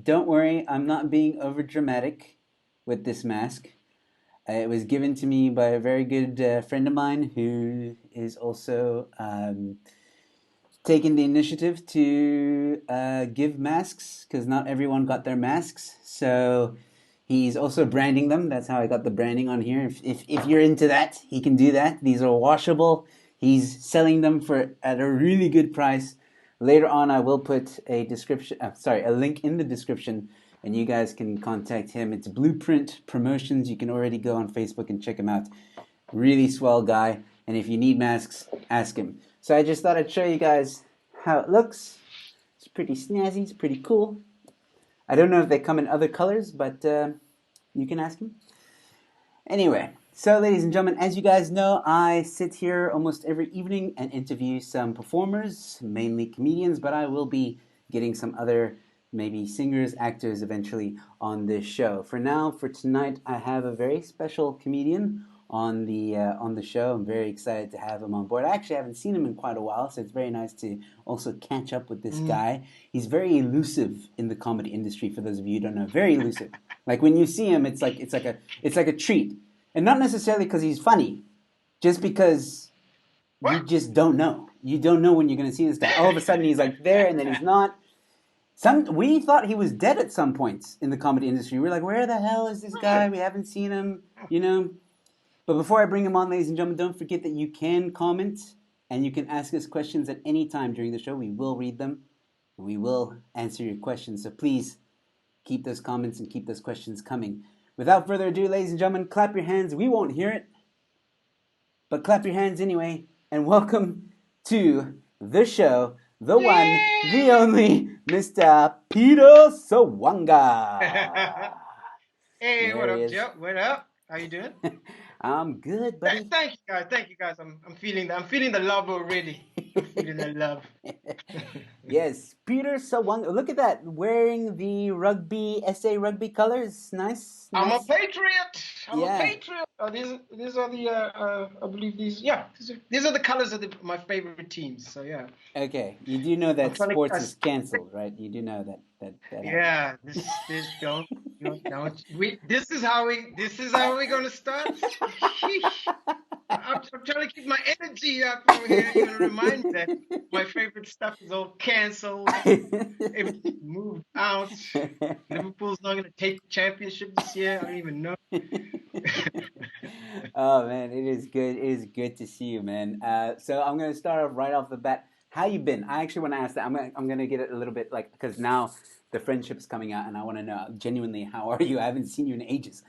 don't worry, I'm not being over dramatic with this mask. It was given to me by a very good friend of mine who is also taking the initiative to give masks because not everyone got their masks. So he's also branding them. That's how I got the branding on here. If you're into that, he can do that. These are washable. He's selling them for at a really good price. Later on, I will put a link in the description, and you guys can contact him. It's Blueprint Promotions. You can already go on Facebook and check him out. Really swell guy. And if you need masks, ask him. So I just thought I'd show you guys how it looks. It's pretty snazzy. It's pretty cool. I don't know if they come in other colors, but you can ask him. Anyway, so ladies and gentlemen, as you guys know, I sit here almost every evening and interview some performers, mainly comedians, but I will be getting some other maybe singers, actors eventually on this show. For now, for tonight, I have a very special comedian on the show. I'm very excited to have him on board. I actually haven't seen him in quite a while, so it's very nice to also catch up with this guy. He's very elusive in the comedy industry. For those of you who don't know, very elusive. Like when you see him, it's like a treat, and not necessarily because he's funny, just because you just don't know. You don't know when you're going to see this guy. All of a sudden, he's like there, and then he's not. We thought he was dead at some points in the comedy industry. We're like, where the hell is this guy? We haven't seen him, you know. But before I bring him on, ladies and gentlemen, don't forget that you can comment and you can ask us questions at any time during the show. We will read them and we will answer your questions. So please keep those comments and keep those questions coming. Without further ado, ladies and gentlemen, clap your hands. We won't hear it, but clap your hands anyway. And welcome to the show, the one, the only, Mr. Peter Sserwanga. Hey, There what he up, is. Joe? What up? How you doing? I'm good, buddy. Thank you, guys. Thank you, guys. I'm feeling the love already. I'm feeling the love. Yes, Peter Sserwanga. Look at that, wearing the SA rugby colors. Nice, I'm a nice. patriot. I'm a Yeah. patriot. Oh, these are the I believe these are the colors of my favorite teams. So yeah, Okay, you do know I'm that trying to sports is us. canceled, right? You do know that happened. Yeah, this don't we. This is how we're gonna start. Sheesh. I'm trying to keep my energy up over here. You're gonna remind me that my favorite stuff is all cancelled. Everything moved out. Liverpool's not gonna take the championship this year. I don't even know. Oh man, it is good. It is good to see you, man. So I'm gonna start off right off the bat. How you been? I actually want to ask that. I'm gonna get it a little bit like because now the friendship's coming out, and I want to know genuinely how are you? I haven't seen you in ages.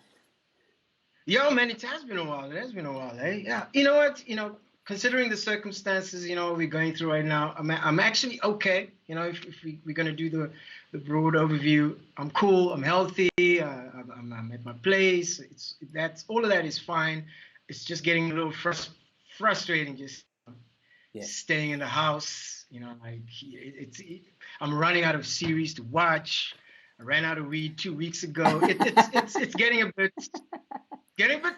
Yo, man, it has been a while. It has been a while, eh? Yeah. You know what? Considering the circumstances, we're going through right now, I'm actually okay. If we're gonna do the broad overview, I'm cool. I'm healthy. I'm at my place. That's all of that is fine. It's just getting a little frustrating, just Yeah. staying in the house. Like I'm running out of series to watch. I ran out of weed 2 weeks ago. It's getting a bit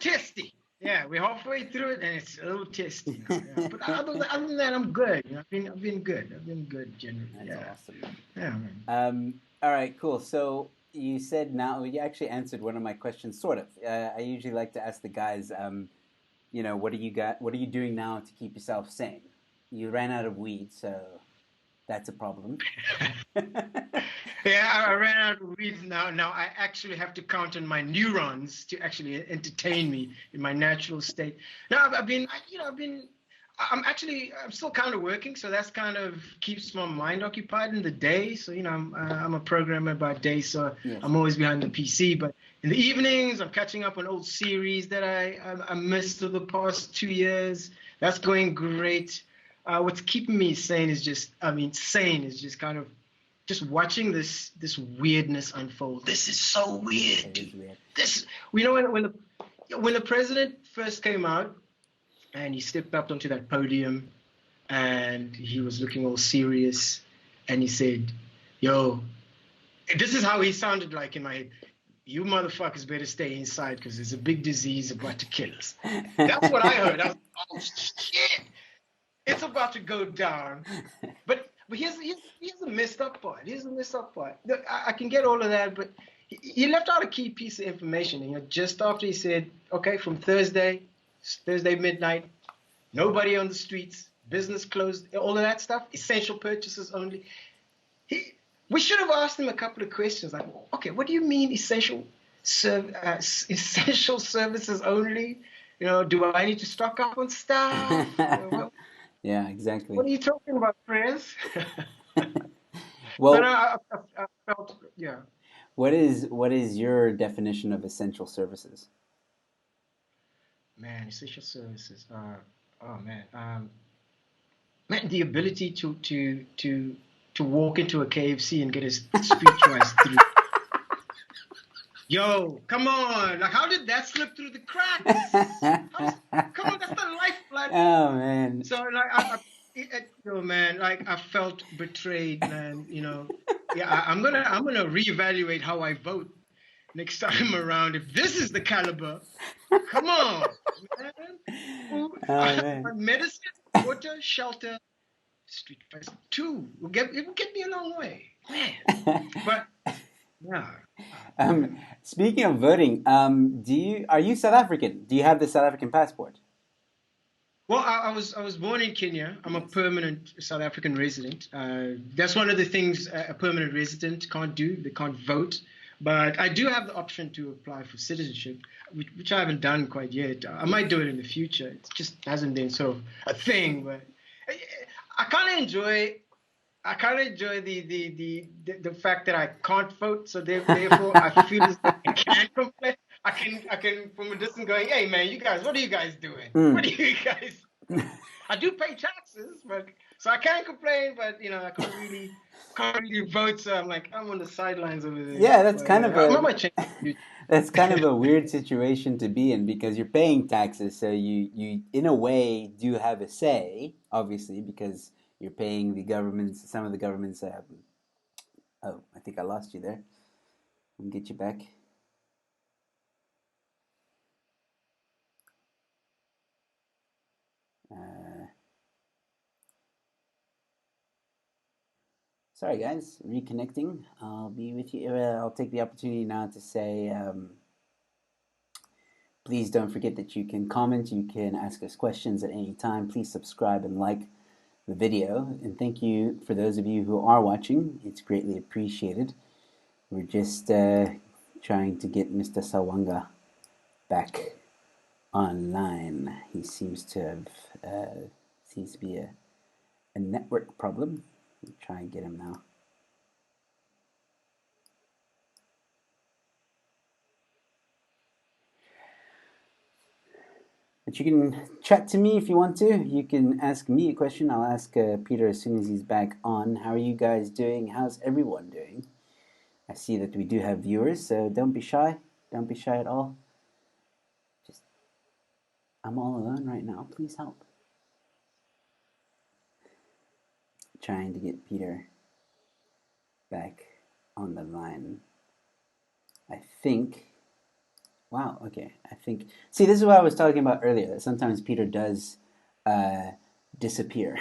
testy. Yeah, we're halfway through it, and it's a little testy now. Yeah. But other than that, I'm good. I've been good. I've been good generally. That's Yeah. awesome. Yeah, man. All right, cool. So you said now you actually answered one of my questions, sort of. I usually like to ask the guys, what do you got? What are you doing now to keep yourself sane? You ran out of weed, so that's a problem. Yeah, I ran out of weed now. Now I actually have to count on my neurons to actually entertain me in my natural state. Now I'm still kind of working, so that's kind of keeps my mind occupied in the day. So I'm a programmer by day, so Yes. I'm always behind the PC. But in the evenings, I'm catching up on old series that I missed over the past 2 years. That's going great. What's keeping me sane is just kind of just watching this weirdness unfold. This is so weird, It is dude. weird. This when the president first came out and he stepped up onto that podium and he was looking all serious and he said, "Yo," this is how he sounded like in my head. "You motherfuckers better stay inside because there's a big disease about to kill us." That's what I heard. I was like, "Oh shit, it's about to go down." But But here's the messed up part. Here's the messed up part. I can get all of that, but he left out a key piece of information. You know, just after he said, okay, from Thursday midnight, nobody on the streets, business closed, all of that stuff, essential purchases only. He, we should have asked him a couple of questions like, okay, what do you mean essential services only? You know, do I need to stock up on stuff? Yeah, What exactly. are you talking about, Chris? But Well, I felt, yeah, what is your definition of essential services? man, essential services. Oh man, man, the ability to walk into a KFC and get a streetwise through. Yo, come on! Like, how did that slip through the cracks? Come on, that's the lifeblood. Oh man. So like, yo, man, like I felt betrayed, man. You know, yeah, I'm gonna reevaluate how I vote next time around. If this is the caliber, come on, man. Food, Oh man. medicine, water, shelter, street fest. Two it will get me a long way, man. But yeah. Speaking of voting, are you South African? Do you have the South African passport? Well, I was born in Kenya. I'm a Yes. permanent South African resident. That's one of the things a permanent resident can't do. They can't vote. But I do have the option to apply for citizenship, which I haven't done quite yet. I might do it in the future. It just hasn't been sort of a thing. But I, I kind of enjoy. I kind of enjoy the fact that I can't vote. So therefore, I feel as though I can complain. I can from a distance going, hey man, you guys, what are you guys doing? What Mm. are you guys doing? I do pay taxes, but so I can't complain, but you know, I can't really vote. So I'm on the sidelines over there. Yeah, that's But kind of I a might change the that's kind of future. a weird situation to be in because you're paying taxes, so you in a way do have a say, obviously, because you're paying the government's some of the government's. Oh, I think I lost you there. I'll get you back. Uh, Sorry, guys, reconnecting. I'll be with you. I'll take the opportunity now to say, please don't forget that you can comment, you can ask us questions at any time. Please subscribe and like the video. And thank you for those of you who are watching. It's greatly appreciated. We're just trying to get Mr. Sserwanga back online. He seems to be a network problem. We'll try and get him now. But you can chat to me if you want to. You can ask me a question. I'll ask Peter as soon as he's back on. How are you guys doing? How's everyone doing? I see that we do have viewers, so don't be shy. Don't be shy at all. Just, I'm all alone right now. Please help. Trying to get Peter back on the line. I think. Wow, okay. I think. See, this is what I was talking about earlier. That sometimes Peter does uh, disappear.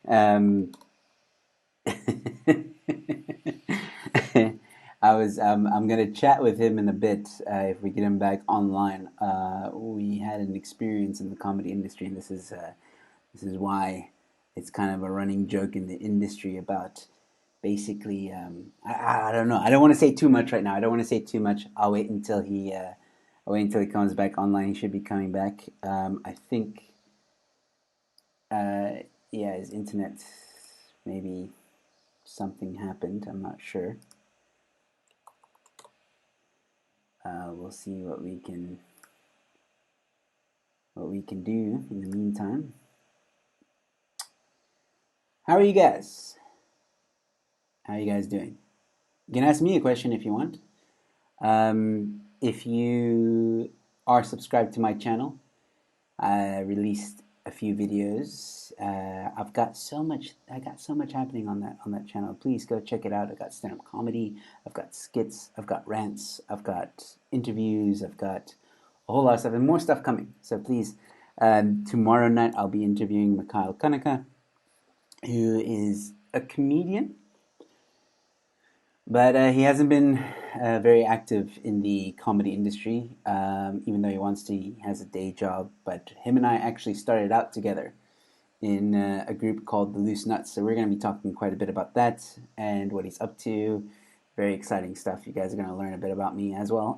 um, I'm gonna chat with him in a bit if we get him back online. We had an experience in the comedy industry, and this is why it's kind of a running joke in the industry about basically. I don't know. I don't want to say too much right now. I don't want to say too much. I'll wait until he comes back online. He should be coming back. I think. Uh, yeah, his internet maybe something happened. I'm not sure. We'll see what we can do in the meantime. How are you guys? How are you guys doing? You can ask me a question if you want. If you are subscribed to my channel, I released a few videos. I got so much happening on that channel. Please go check it out. I've got stand-up comedy, I've got skits, I've got rants, I've got interviews, I've got a whole lot of stuff and more stuff coming. So please Tomorrow night, I'll be interviewing Mikhail Kanaka, who is a comedian, but he hasn't been very active in the comedy industry, even though he wants to. He has a day job, but him and I actually started out together in a group called the Loose Nuts. So we're going to be talking quite a bit about that and what he's up to. Very exciting stuff. You guys are going to learn a bit about me as well.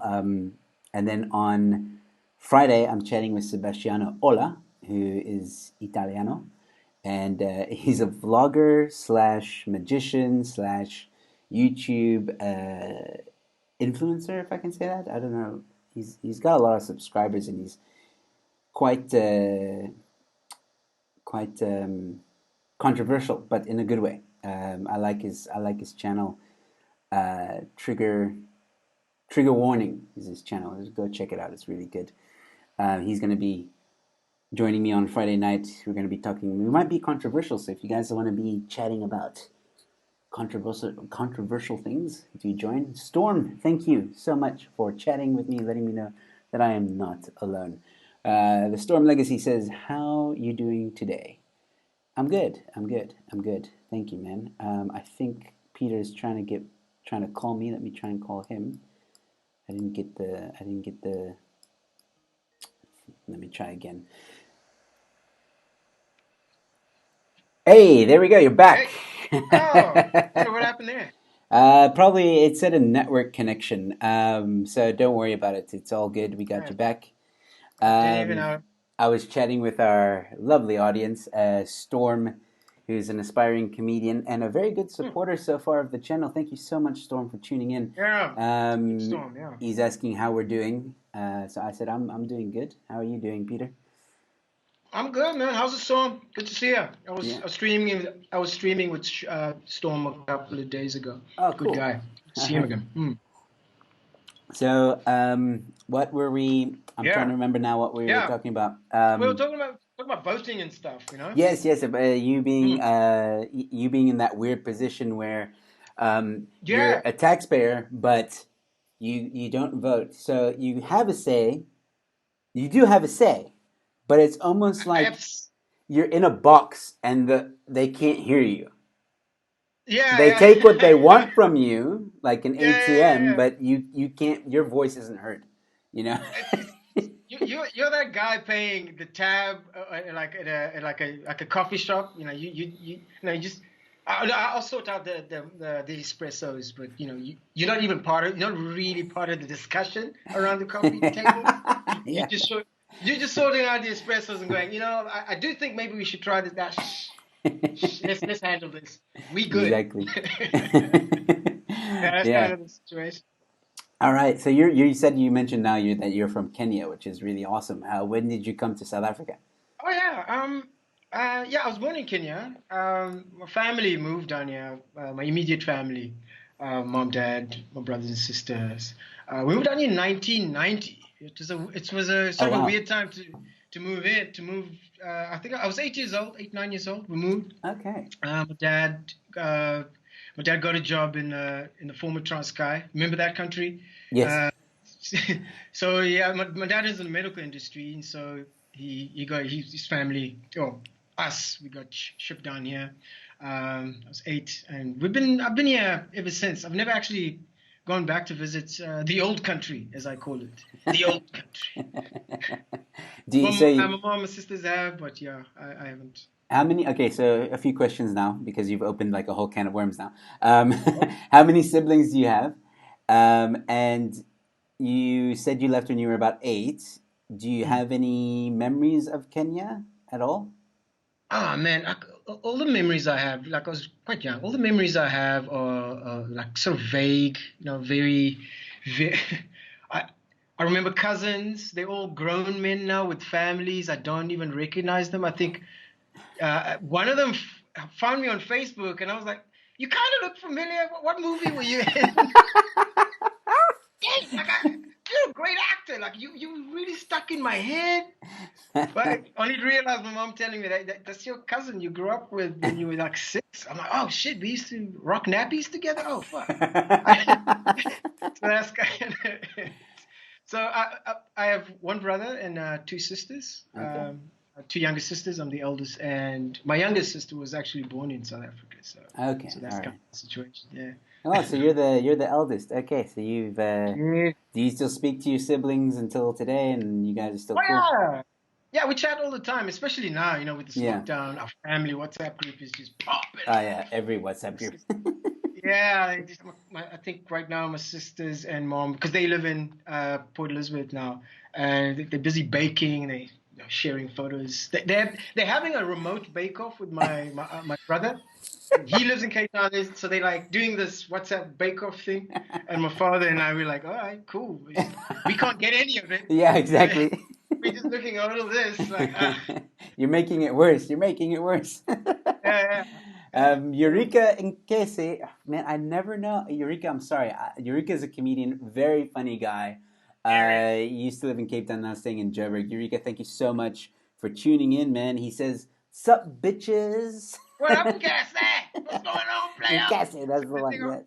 And then on Friday, I'm chatting with Sebastiano Ola, who is Italiano, and he's a vlogger slash magician slash YouTube influencer, if I can say that. I don't know. He's got a lot of subscribers, and he's quite controversial, but in a good way. I like his channel. Trigger warning is his channel. Just go check it out. It's really good. He's going to be joining me on Friday night. We're going to be talking. We might be controversial, so if you guys want to be chatting about controversial things, do you join? Storm, thank you so much for chatting with me, letting me know that I am not alone. The Storm Legacy says, "How you doing today?" I'm good. I'm good. I'm good. Thank you, man. I think Peter's trying to call me. Let me try and call him. I didn't get the. I didn't get the. Let me try again. Hey, there we go. You're back. Hey. Oh, wonder what happened there. Probably it said a network connection. So don't worry about it. It's all good. We got Yeah, you back. didn't even Um, know. I was chatting with our lovely audience, Storm, who's an aspiring comedian and a very good Hmm. supporter so far of the channel. Thank you so much, Storm, for tuning in. Yeah, Storm. Yeah, He's asking how we're doing. So I said, I'm doing good. How are you doing, Peter? I'm good, man. How's the storm? Good to see you. Yeah. I was streaming. I was streaming with Storm a couple of days ago. Oh, Good cool. guy. Good to All see him right. again. Hmm. So, what were we? I'm trying Yeah, to remember now what we were yeah. talking about. We were talking about voting and stuff. Yes, yes. You Hmm. being you being in that weird position where you're Yeah. a taxpayer, but you don't vote. So you have a say. You do have a say, but it's almost I like have. you're in a box and they can't hear you. They Yeah, take what they yeah. want from you, like an Yeah, yeah, ATM, yeah. but you can't. Your voice isn't heard. You know. It's you're that guy paying the tab like at a coffee shop. You know you just I'll sort out the espressos, but you're not even you're not really part of the discussion around the coffee table. You Yeah. just you're just sorting out the espressos and going. I do think maybe we should try this. Let's handle this. We good. Exactly. Yeah, that's Yeah. kind of the situation. All right. So you said you mentioned now that you're from Kenya, which is really awesome. When did you come to South Africa? Oh yeah, yeah. I was born in Kenya. My family moved down here. My immediate family, mom, dad, my brothers and sisters. We moved down here in 1990. It was a Oh sort of a wow. weird time to move in. To move. I think I was 8 years old, 8 9 years old. We moved. Okay. My dad. My dad got a job in the former Transkei. Remember that country? Yes. Uh, so yeah, my dad is in the medical industry, and so his family, or us, we got shipped down here. I was 8, and I've been here ever since. I've never actually gone back to visit the old country, as I call it, the old country. Do you, Well, so my mom and sisters have, but yeah, I haven't. how many? Okay, so a few questions now because you've opened like a whole can of worms now. How many siblings do you have? And you said you left when you were about 8. Do you Hmm. have any memories of Kenya at all? Ah man, all the memories I have, like I was quite young. All the memories I have are like sort of vague, very. I I remember cousins. They're all grown men now with families. I don't even recognize them. I think one of them found me on Facebook, and I was like, "You kind of look familiar. What movie were you in?" Dang, like you're a great actor. Like you really stuck in my head. But I only realized my mom telling me that's your cousin you grew up with when you were like 6. I'm like, oh shit, we used to rock nappies together. Oh fuck. So that's kind of So I have one brother and two sisters. Okay. Two younger sisters. I'm the eldest, and my youngest sister was actually born in South Africa. So Okay. so All that's kind right. of the situation. Yeah. Oh, so you're the eldest. Okay. So you've Yeah. do you still speak to your siblings until today, and you guys are still Oh cool? yeah. Yeah, we chat all the time, especially now, with this Yeah. lockdown. Our family WhatsApp group is just popping Oh yeah. off. Every WhatsApp My group. sis- Yeah, I think right now my sisters and mom, because they live in Port Elizabeth now, and they're busy baking. Sharing photos. They're having a remote bake off with my brother. He lives in Cape Town, so they like doing this WhatsApp bake off thing. And my father and I were like, all right, cool. We can't get any of it. Yeah. So Exactly. we're just looking at all of this, like, You're making it worse. You're making it worse. yeah, yeah. Eureka and Casey, man, I never know. Eureka, I'm sorry. Eureka is a comedian, very funny guy. Very. He used to live in Cape Town, now staying in Joburg. Eureka, thank you so much for tuning in, man. He says, "Sup, bitches." What up, Cassie? What's going on, And player? Cassie, that's the The one, thing,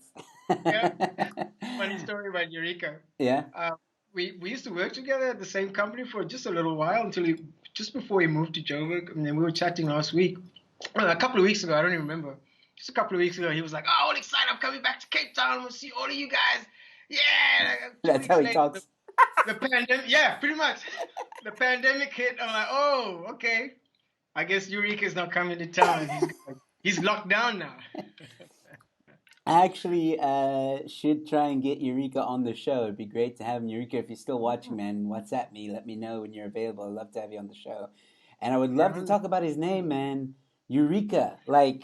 yeah. yes. Funny story about Eureka. Yeah. Uh, we used to work together at the same company for just a little while until just before he moved to Joburg. And then we were chatting last week, a couple of weeks ago. I don't even remember. Just a couple of weeks ago, he was like, "Oh, all excited! I'm coming back to Cape Town. We'll see all of you guys." Yeah. Like, two That's how weeks he later, talks. the pandemic. Yeah, pretty much. The pandemic hit. I'm like, "Oh, okay. I guess Eureka's not coming to town. He's locked down now." I actually should try and get Eureka on the show. It'd be great to have him. Eureka, if you're still watching, man, WhatsApp me. Let me know when you're available. I'd love to have you on the show. And I would love to Yeah. talk about his name, man. Eureka. Like,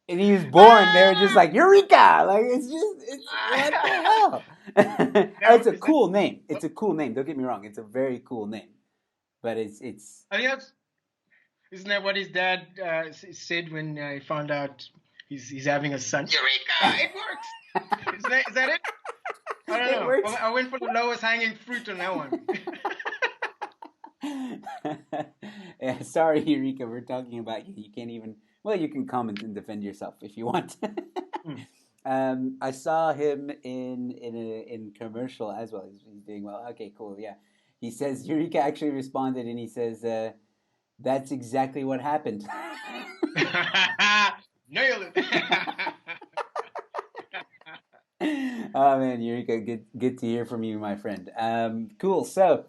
and he was born, they were just Ah! like, Eureka! Like, it's, what the hell? Now, It's a is that? cool name. Oh, It's a cool name. Don't get me wrong. It's a very cool name. But it's, I think isn't that what his dad said when he found out he's having a son? Eureka! It works. Is that it? I don't it know. works. I went for the lowest hanging fruit on that one. Yeah, sorry, Eureka. We're talking about you. You can't even. Well, you can comment and defend yourself if you want. Hmm. I saw him in commercial as well. He's doing well. Okay, cool. Yeah, he says Eureka actually responded, and he says, "That's exactly what happened." Nail it. Oh man, Eureka, good to hear from you, my friend. Cool. So,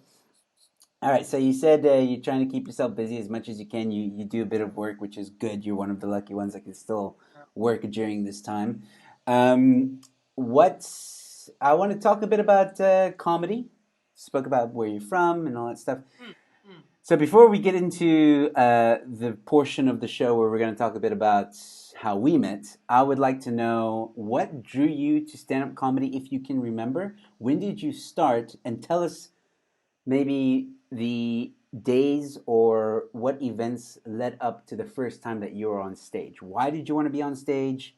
all right. So you said you're trying to keep yourself busy as much as you can. You do a bit of work, which is good. You're one of the lucky ones that can still work during this time. Um, what I want to talk a bit about comedy. Spoke about where you're from and all that stuff. Hmm, hmm. So before we get into the portion of the show where we're going to talk a bit about how we met, I would like to know what drew you to stand-up comedy, if you can remember. When did you start? And tell us maybe the days or what events led up to the first time that you were on stage. Why did you want to be on stage?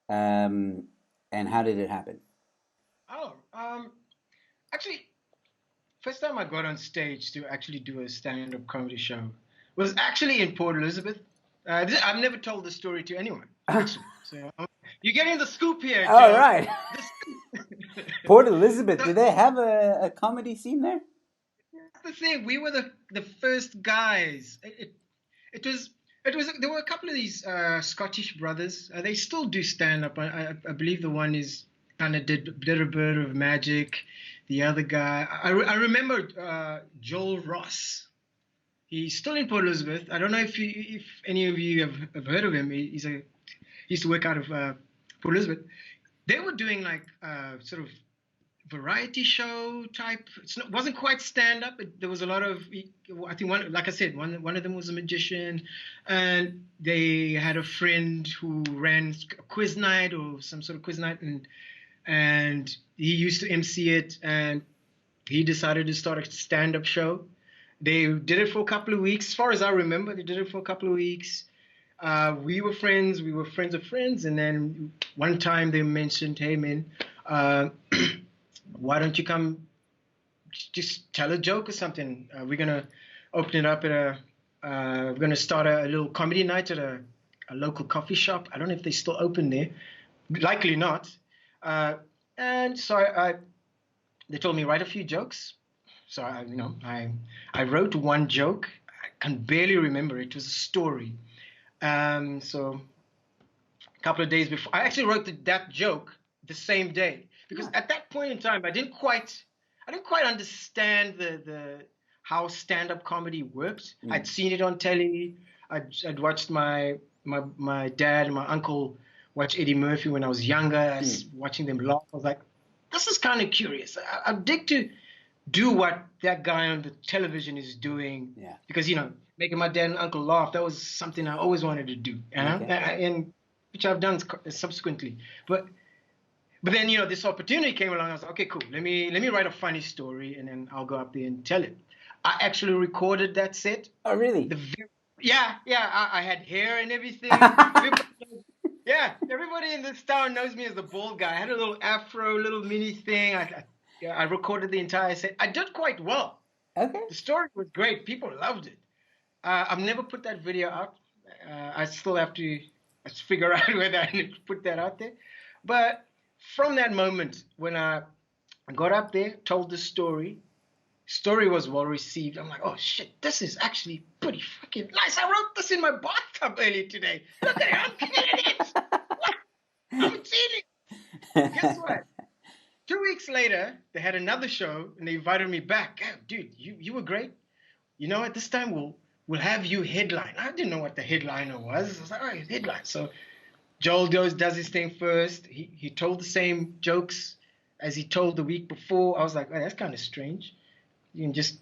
Um, and how did it happen? Oh, actually, first time I got on stage to actually do a stand-up comedy show was actually in Port Elizabeth. I've never told this story to anyone, actually. So you're getting the scoop here, All Joe. right. The scoop. Port Elizabeth, So do they have a comedy scene there? that's the thing. We were the first guys. It was there were a couple of these Scottish brothers. They still do stand up. I believe the one is kind of did a bit of magic. The other guy, I remember Joel Ross. He's still in Port Elizabeth. I don't know if any of you have heard of him. He used to work out of Port Elizabeth. They were doing like sort of variety show type. Wasn't quite stand up. There was a lot of. I think one, like I said, one of them was a magician, and they had a friend who ran a quiz night or some sort of quiz night, and he used to MC it, and he decided to start a stand up show. They did it for a couple of weeks. As far as I remember, they did it for a couple of weeks. We were friends. We were friends of friends, and then one time they mentioned, "Hey, man, uh, why don't you come just tell a joke or something? We're gonna open it up at we're gonna start a little comedy night at a local coffee shop. I don't know if they're still open there. Likely not. Uh, and so I They told me write a few jokes. So I wrote one joke. I can barely remember. It was a story. So a couple of days before, I actually wrote that joke the same day because Oh. at that point in time, I didn't quite understand the how stand-up comedy worked. Mm. I'd seen it on telly. I'd watched my dad and my uncle watch Eddie Murphy when I was younger. Mm. Watching them laugh, I was like, this is kind of curious. I'd dig to do what that guy on the television is doing Yeah. because making my dad and uncle laugh, that was something I always wanted to do, Okay. and which I've done subsequently. But then this opportunity came along. I was like, okay, cool. Let me write a funny story, and then I'll go up there and tell it. I actually recorded that set. Oh, really? Yeah. I had hair and everything. Everybody in this town knows me as the bald guy. I had a little afro, little mini thing. I recorded the entire set. I did quite well. Okay. The story was great. People loved it. I've never put that video out. I still have to figure out whether I need to put that out there. But from that moment, when I got up there, told the story was well received. I'm like, oh shit, this is actually pretty fucking nice. I wrote this in my bathtub earlier today. Look at it, I'm killing it. I'm a genius. Guess what? 2 weeks later, they had another show and they invited me back. Oh, dude, you were great. You know what? This time we'll have you headline. I didn't know what the headliner was. I was like, oh, headline. So Joel does his thing first. He told the same jokes as he told the week before. I was like, oh, that's kind of strange. You can just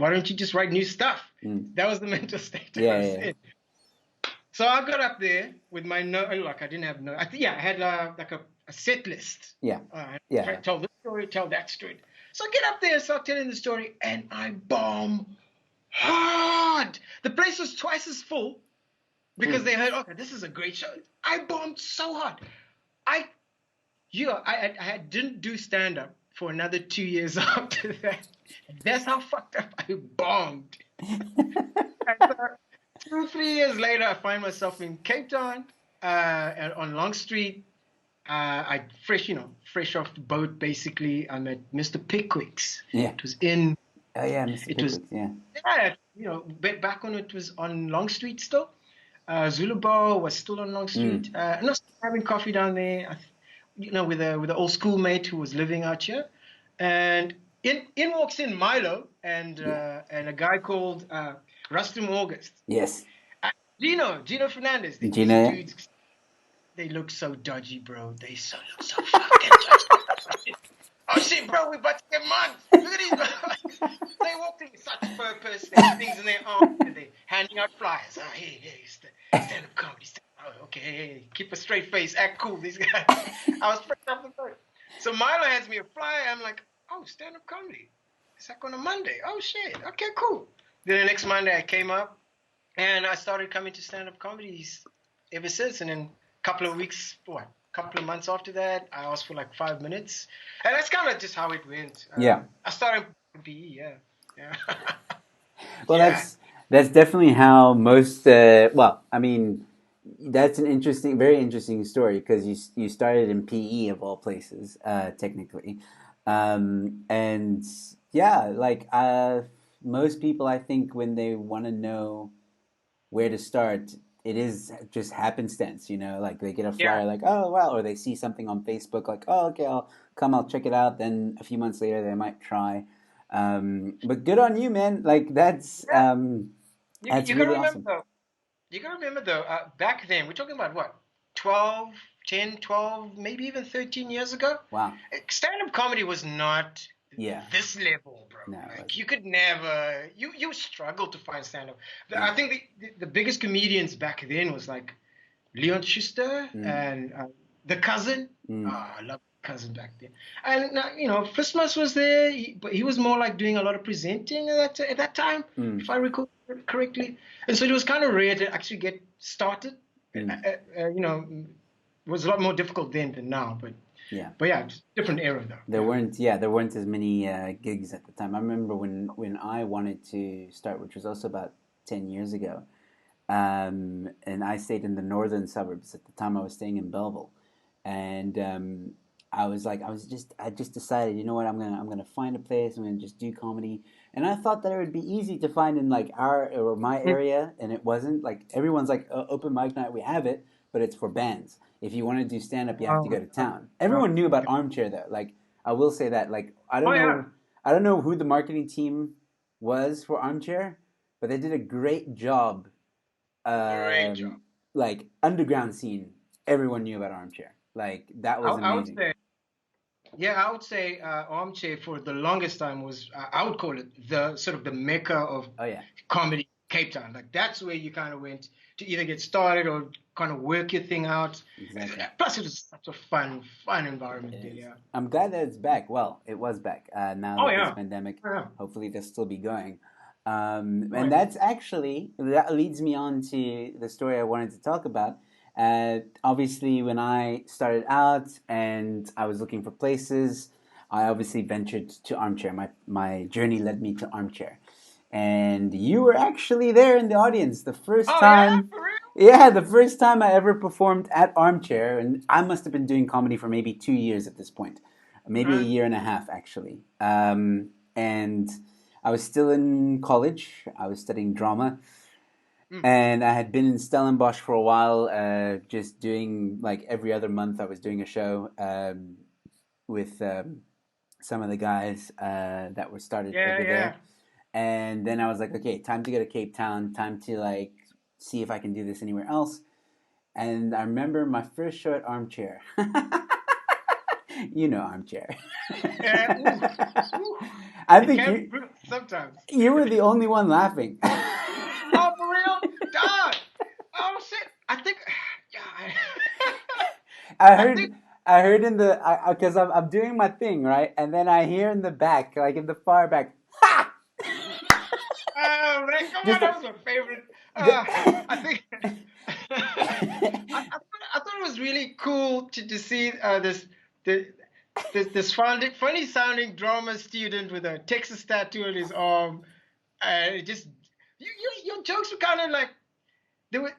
Why don't you just write new stuff? Mm. That was the mental state I Yeah, was yeah. in. So I got up there with my note. Like I didn't have no. I had like a set list. Yeah. Try Yeah. to tell this story, tell that story. So I get up there and start telling the story, and I bomb hard. The place was twice as full because Mm. they heard, okay, this is a great show. I bombed so hard. I I didn't do stand up for another 2 years after that. That's how fucked up I bombed. And so 2 3 years later, I find myself in Cape Town, on Long Street. I fresh off the boat. Basically, I'm at Mr. Pickwick's. Yeah. It was in. Oh, yeah, Mr. It was Pickwick. Yeah. yeah, back when it was on Long Street still. Zulu Bar was still on Long Street. Mm. And I was having coffee down there. With a old schoolmate who was living out here, and in walks in Milo and a guy called Rustum August. Yes. Gino Fernandez. These Gina. dudes, they look so dodgy, bro. They look so fucking dodgy. Oh shit, bro, we about to get mugged. Look at these guys. They walked in with such purpose. They have things in their arms and they're handing out flyers. Oh, hey, stand up comedy. Oh, okay, hey, keep a straight face, act cool. These guys. I was freaked out the first. So Milo hands me a flyer. I'm like, oh, stand up comedy. It's like on a Monday. Oh shit. Okay, cool. Then the next Monday I came up and I started coming to stand up comedies ever since. And then a couple of months after that, I asked for like 5 minutes. And that's kind of just how it went. Yeah. I started in PE, yeah. Well, Yeah. that's definitely how most. Well, I mean, that's an interesting, very interesting story because you started in PE of all places, technically, and yeah, like most people, I think when they want to know where to start, it is just happenstance, like they get a Yeah. flyer, like, oh wow, or they see something on Facebook, like, oh okay, I'll check it out. Then a few months later, they might try. But good on you, man. Like Yeah. that's You gotta really remember awesome. though. Back then, we're talking about what, 12, 10, 12, maybe even 13 years ago. Wow. Stand-up comedy was not Yeah. this level, bro. No, it Like wasn't. you could never, you struggle to find stand-up. Yeah. I think the biggest comedians back then was like Leon Schuster Mm. and the cousin. Mm. Oh, I love cousin back then. And Christmas was there, but he was more like doing a lot of presenting at that time, Mm. if I recall correctly. And so it was kind of rare to actually get started. Mm. It was a lot more difficult then than now, Yeah. but yeah, just different era though. There weren't as many gigs at the time. I remember when I wanted to start, which was also about 10 years ago, and I stayed in the northern suburbs at the time. I was staying in Belleville, and I just decided, you know what, I'm gonna find a place. I'm gonna just do comedy, and I thought that it would be easy to find in like our or my area, and it wasn't. Like everyone's like open mic night, we have it, but it's for bands. If you want to do stand up, you have to go to town. Everyone knew about Armchair though. Like I will say that. Like Oh yeah, I don't know who the marketing team was for Armchair, but they did a great job. great job. Um, like underground scene, everyone knew about Armchair. Like that was I would amazing. say, yeah, I would say Armchair for the longest time was, I would call it the sort of the mecca of Oh yeah, comedy in Cape Town. Like that's where you kind of went to either get started or kind of work your thing out. exactly. Plus, it was such a fun environment It there. is. Yeah. I'm glad that it's back. Well, it was back. Now Oh that this yeah. pandemic, Yeah. hopefully they'll still be going. Oh And yeah. that's actually that leads me on to the story I wanted to talk about. Obviously, when I started out and I was looking for places, I obviously ventured to Armchair. My journey led me to Armchair, and you were actually there in the audience the first Oh yeah, time. for real. Yeah, the first time I ever performed at Armchair, and I must have been doing comedy for maybe 2 years at this point, maybe a Right. year and a half actually. And I was still in college. I was studying drama, Mm. and I had been in Stellenbosch for a while, just doing like every other month. I was doing a show with some of the guys that were started Yeah, over yeah. there. And then I was like, okay, time to go to Cape Town, time to like see if I can do this anywhere else. And I remember my first show at Armchair. You know Armchair. Yeah. Ooh, ooh. I It think can be you brutal sometimes. you were the only one laughing. Oh, for real? Dog. Oh shit. I think. Yeah. I I think. heard I heard in the because I'm doing my thing right, and then I hear in the back, like in the far back, ha! Oh man, come on, Just that was my favorite. just. I think. I thought it was really cool to see the, this funny sounding drama student with a Texas tattoo on his arm. It just your jokes were kind of like they were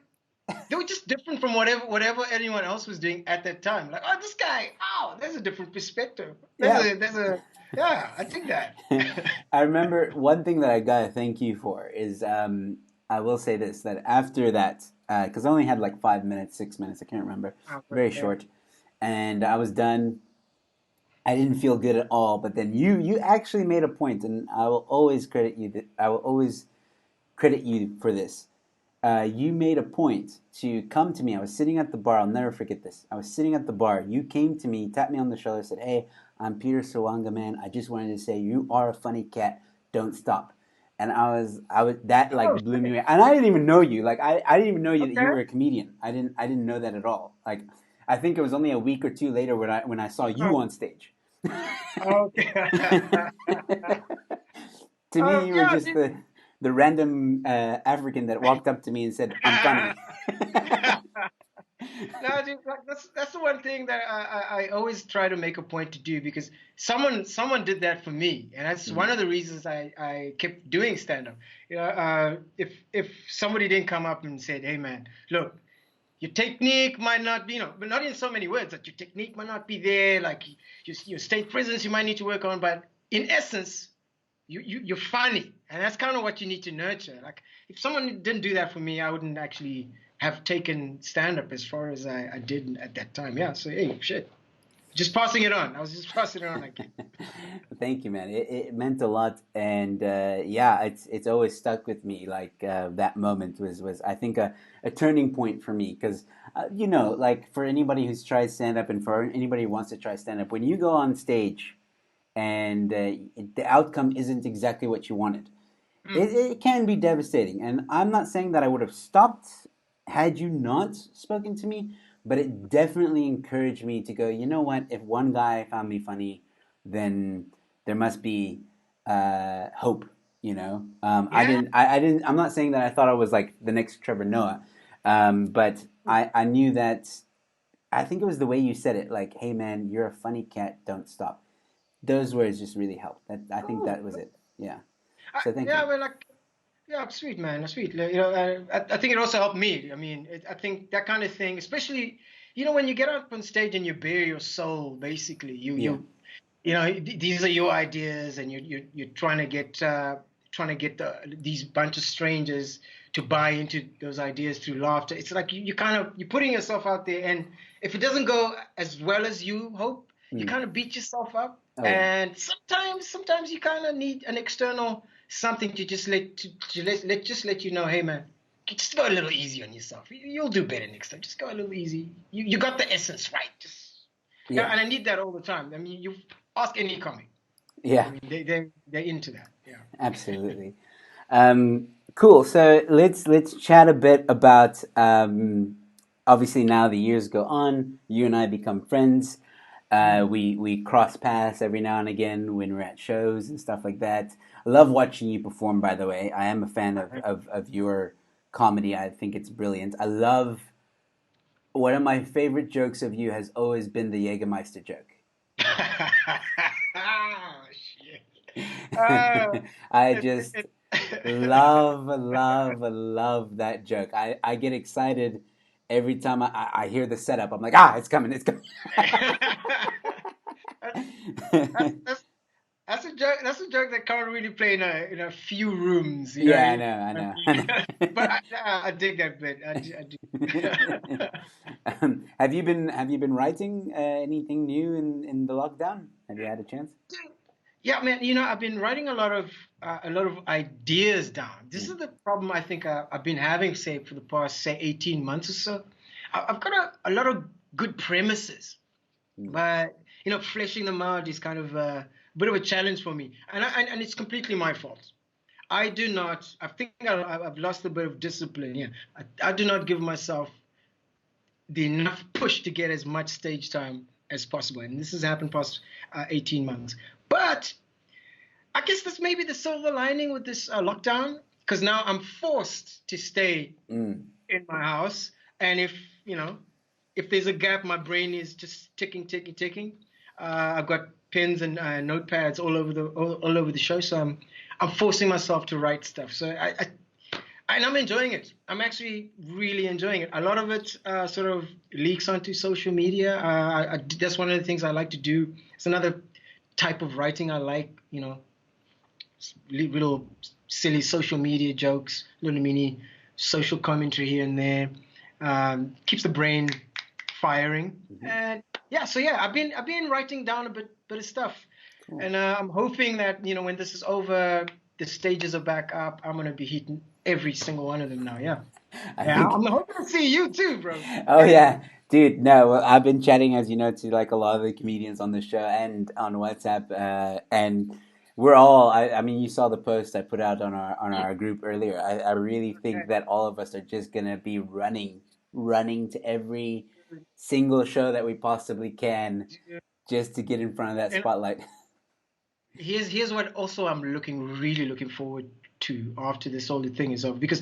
they were just different from whatever anyone else was doing at that time. Like, oh, this guy, oh, there's a different perspective. Yeah. There's a yeah, I think that. I remember one thing that I gotta thank you for is I will say this that after that because I only had like 5 minutes, 6 minutes, I can't remember, Oh, very yeah. short, and I was done. I didn't feel good at all, but then you actually made a point, and I will always credit you. I will always credit you for this. You made a point to come to me. I was sitting at the bar. I'll never forget this. I was sitting at the bar. You came to me, tapped me on the shoulder, said, "Hey, I'm Peter Sserwanga, man. I just wanted to say you are a funny cat. Don't stop." And I was that Oh, like blew me away. And I didn't even know you. Like I didn't even know you that you okay. were a comedian. I didn't know that at all. Like I think it was only a week or two later when I saw you Oh, on stage. okay. To me, you were Yeah, just the random African that walked up to me and said, "I'm funny." no, dude, like, that's the one thing that I always try to make a point to do because someone did that for me, and that's one Mm. of the reasons I kept doing stand up. If somebody didn't come up and said, "Hey, man, look, your technique might not be, but not in so many words, that your technique might not be there, like your stage presence you might need to work on, but in essence, you're funny, and that's kind of what you need to nurture. Like if someone didn't do that for me, I wouldn't actually have taken stand up as far as I did at that time. Yeah, so hey, shit, just passing it on. I was just passing it on, I guess. Thank you, man. It meant a lot, and yeah, it's always stuck with me. Like that moment was I think a turning point for me because you know, like for anybody who's tried stand up and for anybody who wants to try stand up, when you go on stage and the outcome isn't exactly what you wanted, Mm. it can be devastating. And I'm not saying that I would have stopped had you not spoken to me, but it definitely encouraged me to go, you know what? If one guy found me funny, then there must be hope. You know, Yeah. I didn't. I'm not saying that I thought I was like the next Trevor Noah, but I knew that. I think it was the way you said it, like, "Hey, man, you're a funny cat. Don't stop." Those words just really helped. I think Cool. that was it. Yeah. So thank Yeah, you. well, like, yeah, sweet man, sweet. I think it also helped me. I mean, I think that kind of thing, especially when you get up on stage and you bare your soul, basically, Yeah. these are your ideas, and you're trying to get these bunch of strangers to buy into those ideas through laughter. It's like you kind of you're putting yourself out there, and if it doesn't go as well as you hope, you Mm. kind of beat yourself up. Oh yeah. And sometimes you kind of need an external something to just let you know, hey man, just go a little easy on yourself. You'll do better next time. Just go a little easy. You got the essence right. Just yeah, Yeah. and I need that all the time. I mean, you ask any comic. I Yeah. mean, they're into that. Yeah. Absolutely. Cool. So let's chat a bit about. Obviously, now the years go on. You and I become friends. We cross paths every now and again when we're at shows and stuff like that. I love watching you perform. By the way, I am a fan of your comedy. I think it's brilliant. I love one of my favorite jokes of you has always been the Jägermeister joke. Oh, shit. Uh, I it, just it, love that joke. I get excited every time I hear the setup. I'm like, ah, it's coming, it's coming. that's, that's that's a joke. That's a joke that can't really play in a few rooms, you know. Yeah, I know, I I know, I mean, but I dig that bit. I do. know. Have you been writing anything new in the lockdown? Have you had a chance? Yeah, man. I've been writing a lot of ideas down. This Mm, is the problem I think I've been having, say, for the past, say, 18 months or so. I've got a lot of good premises, mm, but fleshing them out is kind of a bit of a challenge for me, and it's completely my fault. I do not. I think I've lost a bit of discipline. Yeah, I do not give myself the enough push to get as much stage time as possible, and this has happened past 18 months. But I guess that's maybe the silver lining with this lockdown, because now I'm forced to stay mm. in my house, and if there's a gap, my brain is just ticking, ticking, ticking. I've got pens and notepads all over the show, so I'm forcing myself to write stuff. So and I'm enjoying it. I'm actually really enjoying it. A lot of it sort of leaks onto social media. That's one of the things I like to do. It's another type of writing I like. Little silly social media jokes, little mini social commentary here and there. Keeps the brain firing. Hmm. And yeah, so yeah, I've been writing down a bit of stuff, Cool. and I'm hoping that when this is over, the stages are back up. I'm gonna be hitting every single one of them now. Yeah, I yeah. think. I'm hoping to see you too, bro. Oh yeah, dude. No, well, I've been chatting, as you know, to like a lot of the comedians on the show and on WhatsApp, and we're all. I mean, you saw the post I put out on our group earlier. I really think that all of us are just gonna be running to every single show that we possibly can, just to get in front of that And spotlight. here's what also I'm really looking forward to after this whole thing is over, because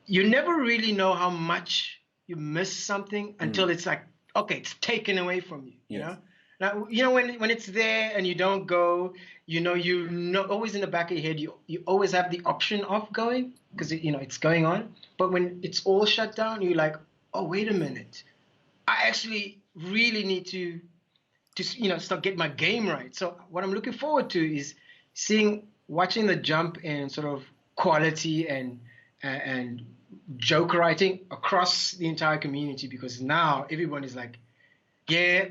you never really know how much you miss something until Mm, it's like, okay, it's taken away from you, yes. now when it's there and you don't go, always in the back of your head, you always have the option of going, because it's going on. But when it's all shut down, you're like, oh, wait a minute, I actually really need to just start get my game right. So what I'm looking forward to is watching the jump in sort of quality and joke writing across the entire community, because now everyone is like, yeah,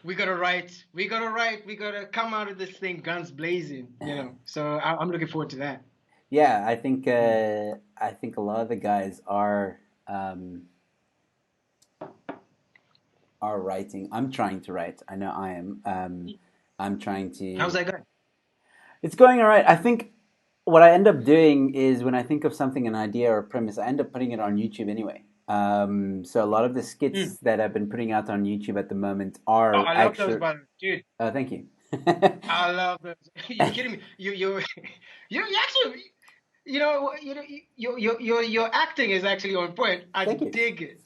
we gotta write, we gotta come out of this thing guns blazing, So I'm looking forward to that. Yeah, I think a lot of the guys um, are writing. I'm trying to write. I know I am. I'm trying How's to. that going? It's going all right. I think what I end up doing is when I think of something, an idea or a premise, I end up putting it on YouTube anyway. So a lot of the skits Hmm. that I've been putting out on YouTube at the moment Oh, are I love those, actually. by the way, dude. Thank you. I love those. You kidding me? You actually, your acting is actually on point. I Thank you. dig it.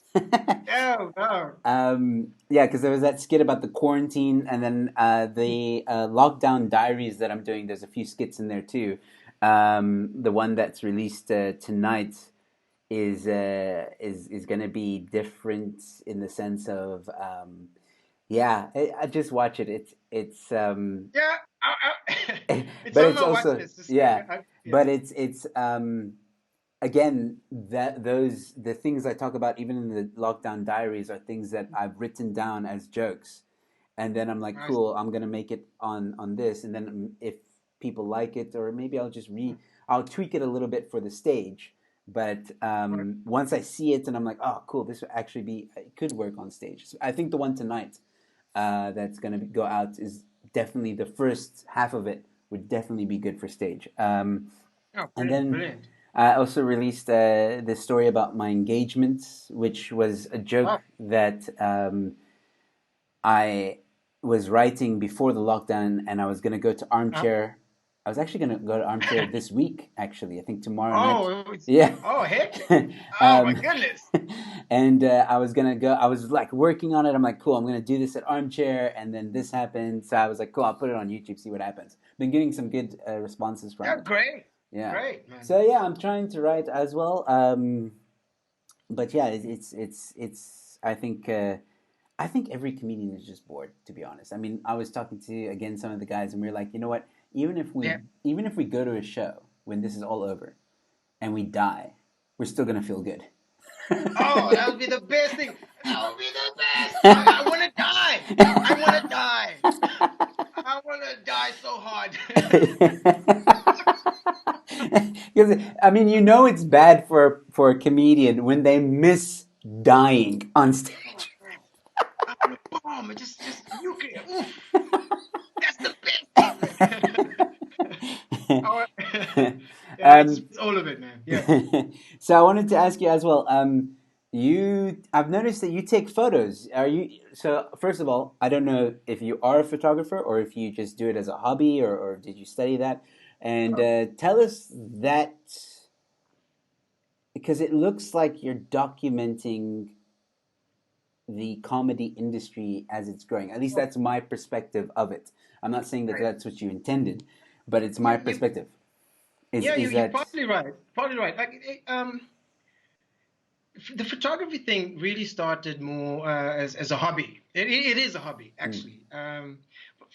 Oh, oh. Yeah, because there was that skit about the quarantine, and then the lockdown diaries that I'm doing. There's a few skits in there too. The one that's released tonight is going to be different in the sense of yeah, I just watch it. It's Yeah, it's but on it's my watch also list. Just, yeah, yeah. but it's again that those the things I talk about even in the lockdown diaries are things that I've written down as jokes, and then I'm like, I see. cool, I'm gonna make it on this, and then if people like it, or maybe I'll tweak it a little bit for the stage. But Right. once I see it, and I'm like, oh, cool, this would actually be it could work on stage. So I think the one tonight that's gonna go out is definitely the first half of it would definitely be good for stage. Oh, And brilliant, then brilliant. I also released this story about my engagements, which was a joke Oh, that I was writing before the lockdown, and I was going to go to uh, Armchair. I was actually going to go to Armchair this week, actually. I think tomorrow night. it's, Yeah. oh, hectic. Oh my um, goodness. and I was going to go, I was like working on it. I'm like, cool, I'm going to do this at Armchair. And then this happened. So I was like, cool, I'll put it on YouTube, see what happens. Been getting some good responses from Yeah, it. great, Yeah. great, man. So yeah, I'm trying to write as well. But yeah, it's. I think every comedian is just bored, to be honest. I mean, I was talking to again some of the guys, and we are like, you know what? Yeah. Even if we go to a show when this is all over and we die, we're still gonna feel good. Oh, that would be the best thing. That would be the best. I want to die. I want to die. I want to die so hard. Because I mean, you know, it's bad for a comedian when they miss dying on Oh stage. man, I want to bomb. Just nuclear. Oof. That's the best thing, man. Oh, yeah, um, it's all of it, man. Yeah. so I wanted to ask you as well. I've noticed that you take photos. Are you? So first of all, I don't know if you are a photographer or if you just do it as a hobby or did you study that? And tell us that because it looks like you're documenting the comedy industry as it's growing. At least Oh, that's my perspective of it. I'm not saying that that's what you intended, but it's my you, perspective. Is yeah, is you're that probably right. Probably right. The photography thing really started more as a hobby. It is a hobby, mm, actually.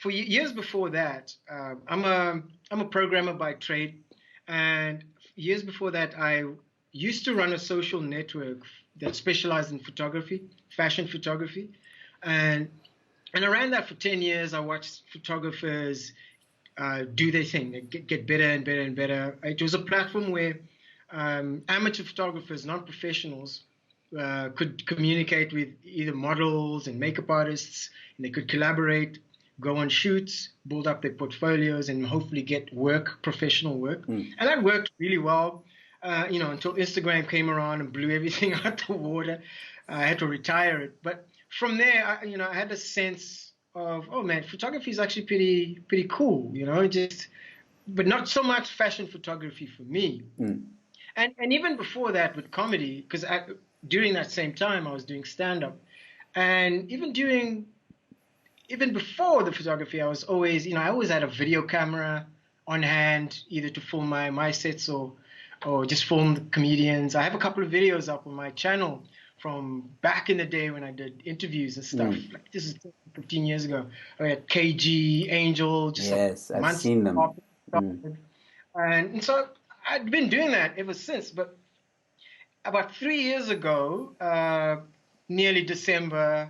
For years before that, I'm a programmer by trade, and years before that, I used to run a social network that specialized in photography, fashion photography, and and I ran that for 10 years. I watched photographers do their thing, they get better and better and better. It was a platform where amateur photographers, non-professionals, could communicate with either models and makeup artists, and they could collaborate, go on shoots, build up their portfolios, and hopefully get work, professional work. mm, And that worked really well, until Instagram came around and blew everything out the water. I had to retire it, but from there, I had a sense of, oh man, photography is actually pretty cool, just but not so much fashion photography for me. mm, And even before that with comedy, because during that same time I was doing stand up, and even before the photography, I was always, I always had a video camera on hand, either to film my sets or just film the comedians. I have a couple of videos up on my channel from back in the day when I did interviews and stuff. mm. Like this is 15 years ago. I had KG, Angel, just like Yes, I've months seen them. after it Mm, started. And so I'd been doing that ever since. But about 3 years ago, nearly December,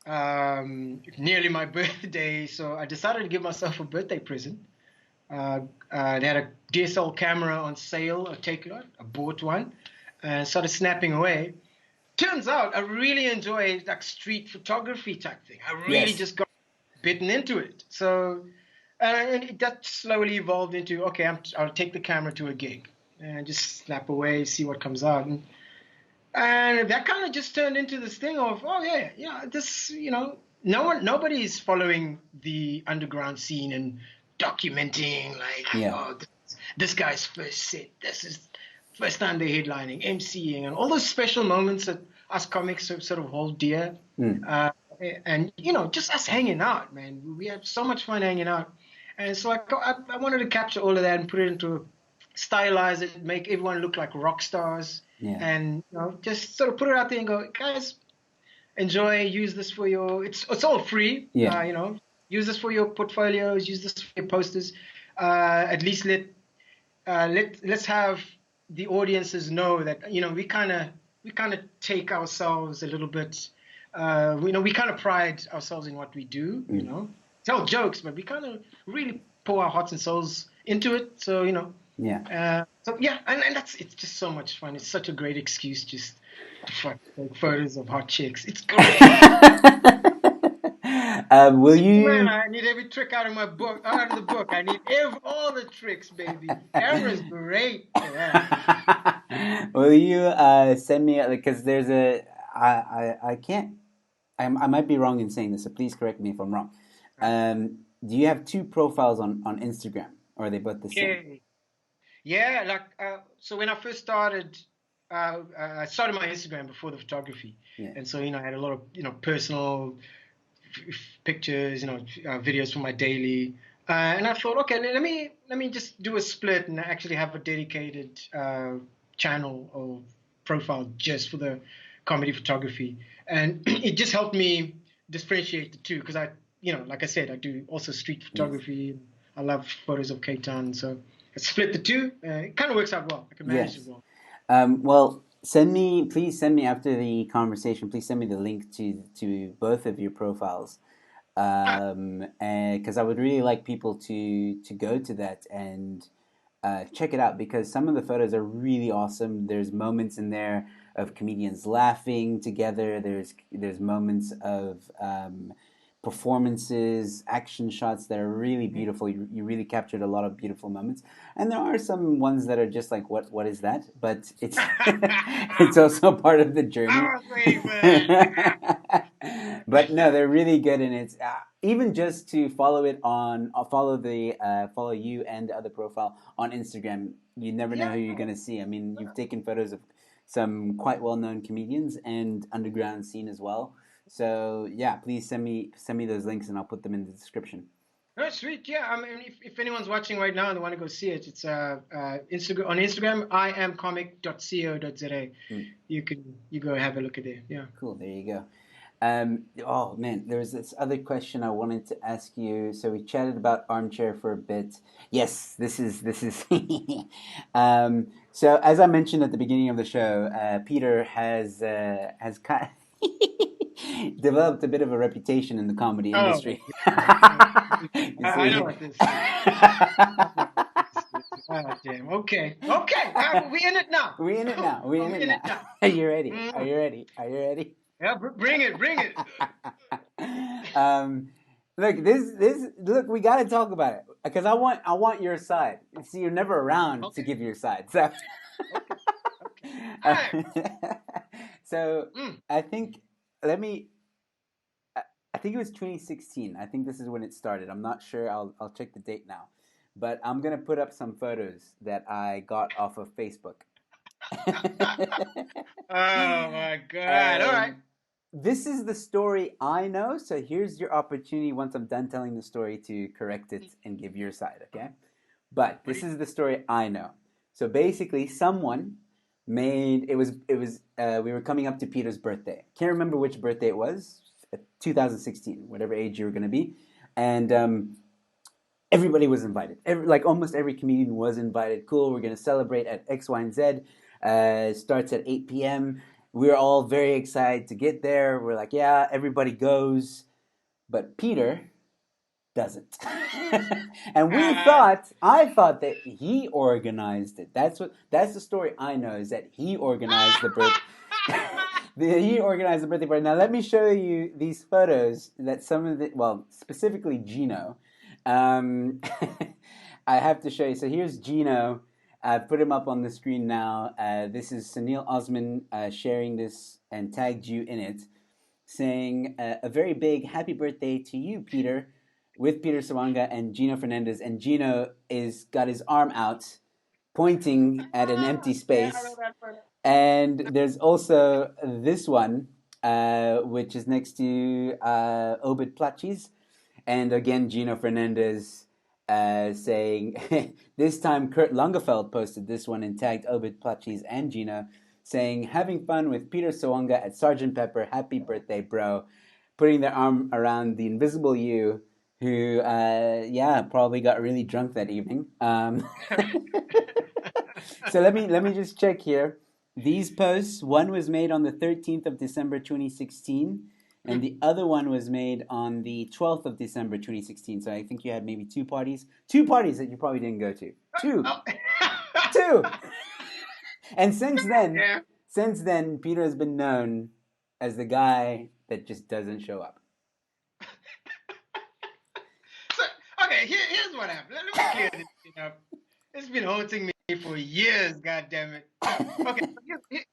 nearly my birthday, so I decided to give myself a birthday present. They had a DSL camera on sale, a Takealot. I bought one and started snapping away. Turns out I really enjoy like street photography type thing. I really yes. just got bitten into it. So, and that slowly evolved into, okay, I'll take the camera to a gig and just snap away, see what comes out. And that kind of just turned into this thing of, oh yeah, yeah, this, nobody's following the underground scene and documenting like, Yeah. oh, this guy's first set, this is first time they're headlining, emceeing, and all those special moments that us comics sort of hold dear. Mm, Uh, and just us hanging out, man. We have so much fun hanging out, and so I wanted to capture all of that and put it into stylize it, make everyone look like rock stars, Yeah. and just sort of put it out there and go, guys, enjoy, use this for your. It's all free, Yeah. use this for your portfolios, use this for your posters. At least let's have the audiences know that we kind of take ourselves a little bit. We kind of pride ourselves in what we do. Mm. Tell jokes, but we kind of really pour our hearts and souls into it. So Yeah. so yeah, and it's just so much fun. It's such a great excuse just to fuck take photos of hot chicks. It's great. Will See, man, you I need every trick out of my book, out of the book. I need all the tricks, baby. Camera's great for that. will you send me because there's a I can't I might be wrong in saying this, so please correct me if I'm wrong. Do you have two profiles on Instagram, or are they both the same? Okay. Yeah, like so when I first started, I started my Instagram before the photography, Yeah. and so I had a lot of personal pictures, videos for my daily, and I thought, okay, let me just do a split and actually have a dedicated channel or profile just for the comedy photography, and it just helped me differentiate the two because like I said, I do also street Yes. photography. I love photos of Cape Town, so I split the two. It kind of works out well. I can manage it Yes. well. Well, please send me after the conversation. Please send me the link to both of your profiles, Ah, and because I would really like people to go to that and check it out because some of the photos are really awesome. There's moments in there of comedians laughing together. There's moments of performances, action shots that are really mhm. beautiful. You really captured a lot of beautiful moments, and there are some ones that are just like, what is that? But it's it's also part of the I journey. was waiting for that. But no, they're really good, and it's even just to follow it on follow you and the other profile on Instagram. You never know Yeah. who you're gonna see. I mean, you've taken photos of some quite well known comedians and underground scene as well. So yeah, please send me those links, and I'll put them in the description. Oh, sweet. Yeah. I mean, if anyone's watching right now and they want to go see it, it's Instagram on Instagram, iamcomic.co.za. Mm, You go have a look at there. Yeah. cool. There you go. Oh man, there was this other question I wanted to ask you. So we chatted about armchair for a bit. Yes, this is. So as I mentioned at the beginning of the show, Peter has kind developed a bit of a reputation in the comedy Oh my industry. goodness. You I know see. what this is. I know what this is. Ah, damn. Okay. Okay. We in it now. We in it now. We in We it in now. it now. Are you ready? Are Mm. you ready? Are you ready? Yeah. Bring it. Bring it. um, look, this look. We got to talk about it because I want your side. See, you're never around to Okay. give your side. So, Okay. Okay. All uh, right. so Mm. I think let me. I think it was 2016. I think this is when it started. I'm not sure. I'll check the date now, but I'm gonna put up some photos that I got off of Facebook. Oh my God. All right. um, this is the story I know. So here's your opportunity once I'm done telling the story to correct it and give your side, okay? But What do this you? is the story I know. So basically, someone made we were coming up to Peter's birthday. Can't remember which birthday it was. 2016, whatever age you were going to be, and everybody was invited. Like almost every comedian was invited. Cool, we're going to celebrate at X, Y, and Z. Starts at 8 p.m. We're all very excited to get there. We're like, yeah, everybody goes. But Peter doesn't. And Ah. I thought that he organized it. That's the story I know is that he organized the birth. He organized the birthday party. Now let me show you these photos that some of the well, specifically Gino. Um, I have to show you. So here's Gino. I've put him up on the screen now. This is Sunil Osman sharing this and tagged you in it, saying a very big happy birthday to you, Peter, with Peter Sserwanga and Gino Fernandez. And Gino is got his arm out, pointing at an empty Yeah, I know space. that photo. And there's also this one, which is next to Obid Plachis. And again, Gino Fernandez. saying this time Kurt Langefeld posted this one and tagged Obit Plachis and Gina, saying having fun with Peter Sserwanga at Sergeant Pepper. Happy birthday, bro! Putting their arm around the invisible you, who yeah probably got really drunk that evening. So let me just check here. These posts, one was made on the 13th of December 2016, and the other one was made on the 12th of December 2016. So I think you had maybe two parties that you probably didn't go to. Two, Oh. two. And Yeah. since then, Peter has been known as the guy that just doesn't show up. So, okay, here's what happened. Let me clear this thing up. It's been haunting me for years, god damn it. Okay,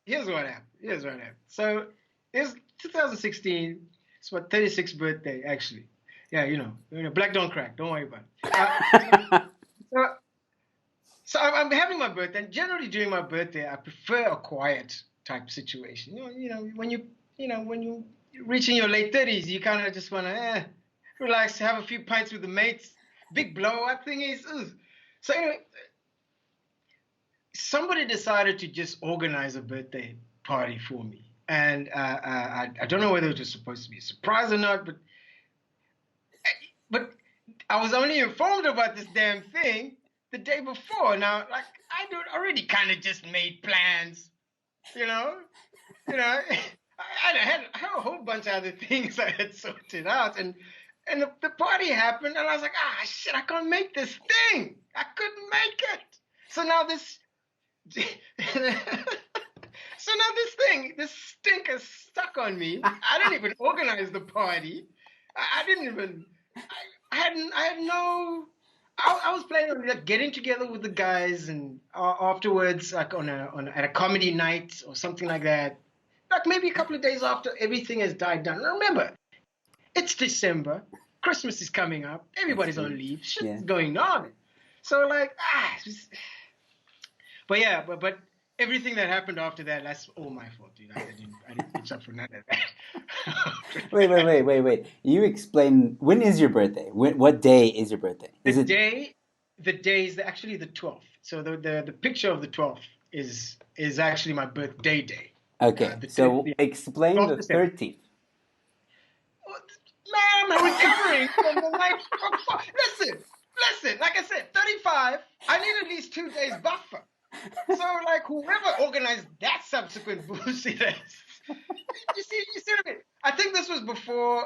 here's what happened. Here's what happened. So, it's 2016. It's my 36th birthday, actually. Yeah, black don't crack. Don't worry about it. So, so I'm having my birthday, and generally during my birthday, I prefer a quiet type situation. When you reaching your late 30s, you kind of just want to relax, have a few pints with the mates. Big blow up thing is. Ugh. So anyway, somebody decided to just organize a birthday party for me, and I don't know whether it was supposed to be a surprise or not, but I was only informed about this damn thing the day before. Now, like I already kind of just made plans, you know, I had a whole bunch of other things I had sorted out, and the party happened, and I was like, ah, shit, I can't make this thing. I couldn't make it. So now this, this stinker stuck on me. I didn't even organize the party. I didn't even. I had no. I was planning on like getting together with the guys and afterwards, like at a comedy night or something like that. Like maybe a couple of days after everything has died down. Now remember, it's December. Christmas is coming up. That's Everybody's true. on leave. Shit's Yeah. going on. So like but yeah, but everything that happened after that, that's all my fault, dude. I didn't pitch up for none of that. Wait. You explain when is your birthday? What day is your birthday? The Is it day, the day is actually the 12th. So the picture of the 12th is actually my birthday day. okay? So The explain 12th the December. 13th. Man, I'm recovering from the night before. Listen. Like I said, 35. I need at least 2 days buffer. So like whoever organized that subsequent bullshit, you see what I mean? I think this was before,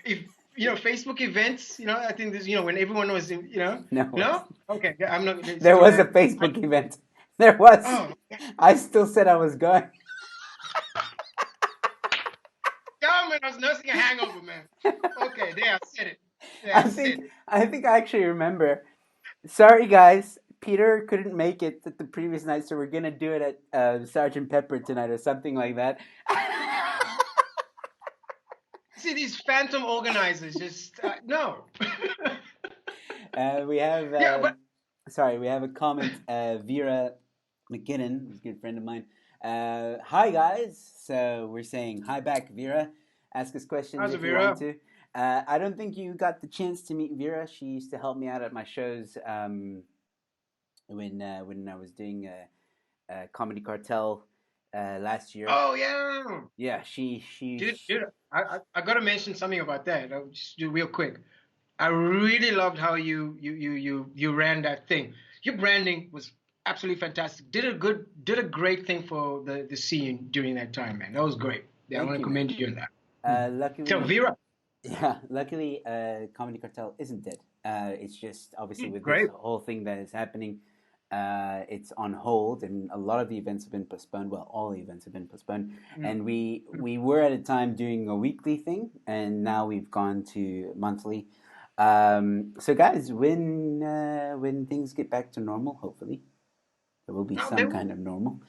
if Facebook events. I think this, when everyone was, No, it no, wasn't. okay, I'm not. There So was a then, Facebook event. There was. oh, I still said I was going. God, man, I was nursing a hangover, man. Okay, there, I said it. There, I I said think it. I think I actually remember. Sorry, guys. Peter couldn't make it at the previous night, so we're gonna do it at Sergeant Pepper tonight or something like that. See these phantom organizers, just no. We have Yeah, but sorry, we have a comment. Vera McGinnon, who's a good friend of mine. Hi guys. So we're saying hi back, Vera. Ask us questions how's if it, you want Vera? to. I don't think you got the chance to meet Vera. She used to help me out at my shows when I was doing Comedy Cartel last year. Oh yeah. Yeah, she Dude, I gotta mention something about that. I'll just do real quick. I really loved how you ran that thing. Your branding was absolutely fantastic. Did a great thing for the scene during that time, man. That was great. Yeah, I thank want to you, man. commend you on that. Hmm. So Luckily, Vera, yeah, luckily, Comedy Cartel isn't dead. It's just obviously with this great. whole thing that is happening, it's on hold, and a lot of the events have been postponed. Well, all the events have been postponed, Mm. and we were at a time doing a weekly thing, and now we've gone to monthly. So, guys, when things get back to normal, hopefully there will be Now some kind of normal.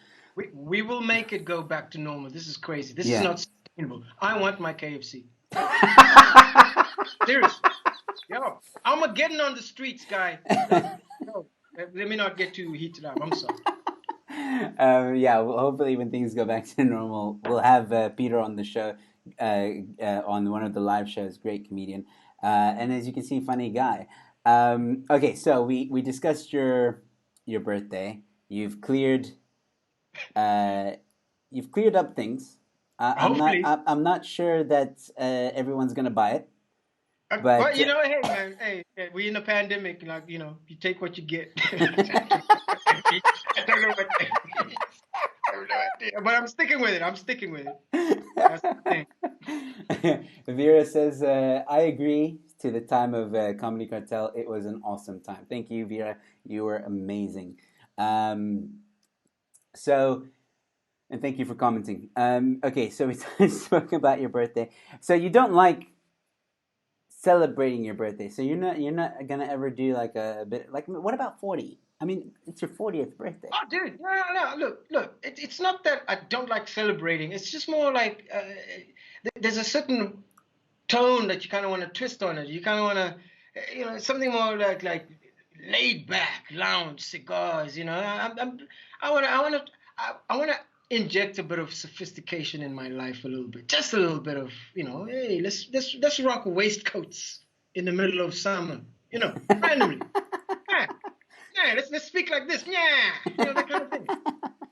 we will make it go back to normal. This is crazy. This is Yeah. not sustainable. I want my KFC. Seriously. Yo, I'm getting on the streets, guy. No, let me not get too heated up. I'm sorry. Yeah, well, hopefully when things go back to normal, we'll have Peter on the show, on one of the live shows. Great comedian, and as you can see, funny guy. Okay, so we discussed your birthday. You've cleared uh, you've cleared up things. Hopefully. I'm not sure that everyone's gonna buy it, But but you know, hey man, hey, we in a pandemic, like you take what you get. I don't know what that means. I have no idea. But I'm sticking with it. I'm sticking with it. That's the thing. Vera says, I agree. To the time of Comedy Cartel, it was an awesome time. Thank you, Vera. You were amazing. Um, so, and thank you for commenting. Okay, so we spoke about your birthday. So you don't like celebrating your birthday. So you're not gonna ever do like a bit like what about 40? I mean, it's your 40th birthday. Oh, dude, no. Look. It's not that I don't like celebrating. It's just more like there's a certain tone that you kind of want to twist on it. You kind of want to, something more like laid back, lounge, cigars. I want to inject a bit of sophistication in my life a little bit, just a little bit of, hey, let's rock waistcoats in the middle of summer, randomly. Yeah, yeah, let's speak like this, yeah, that kind of thing.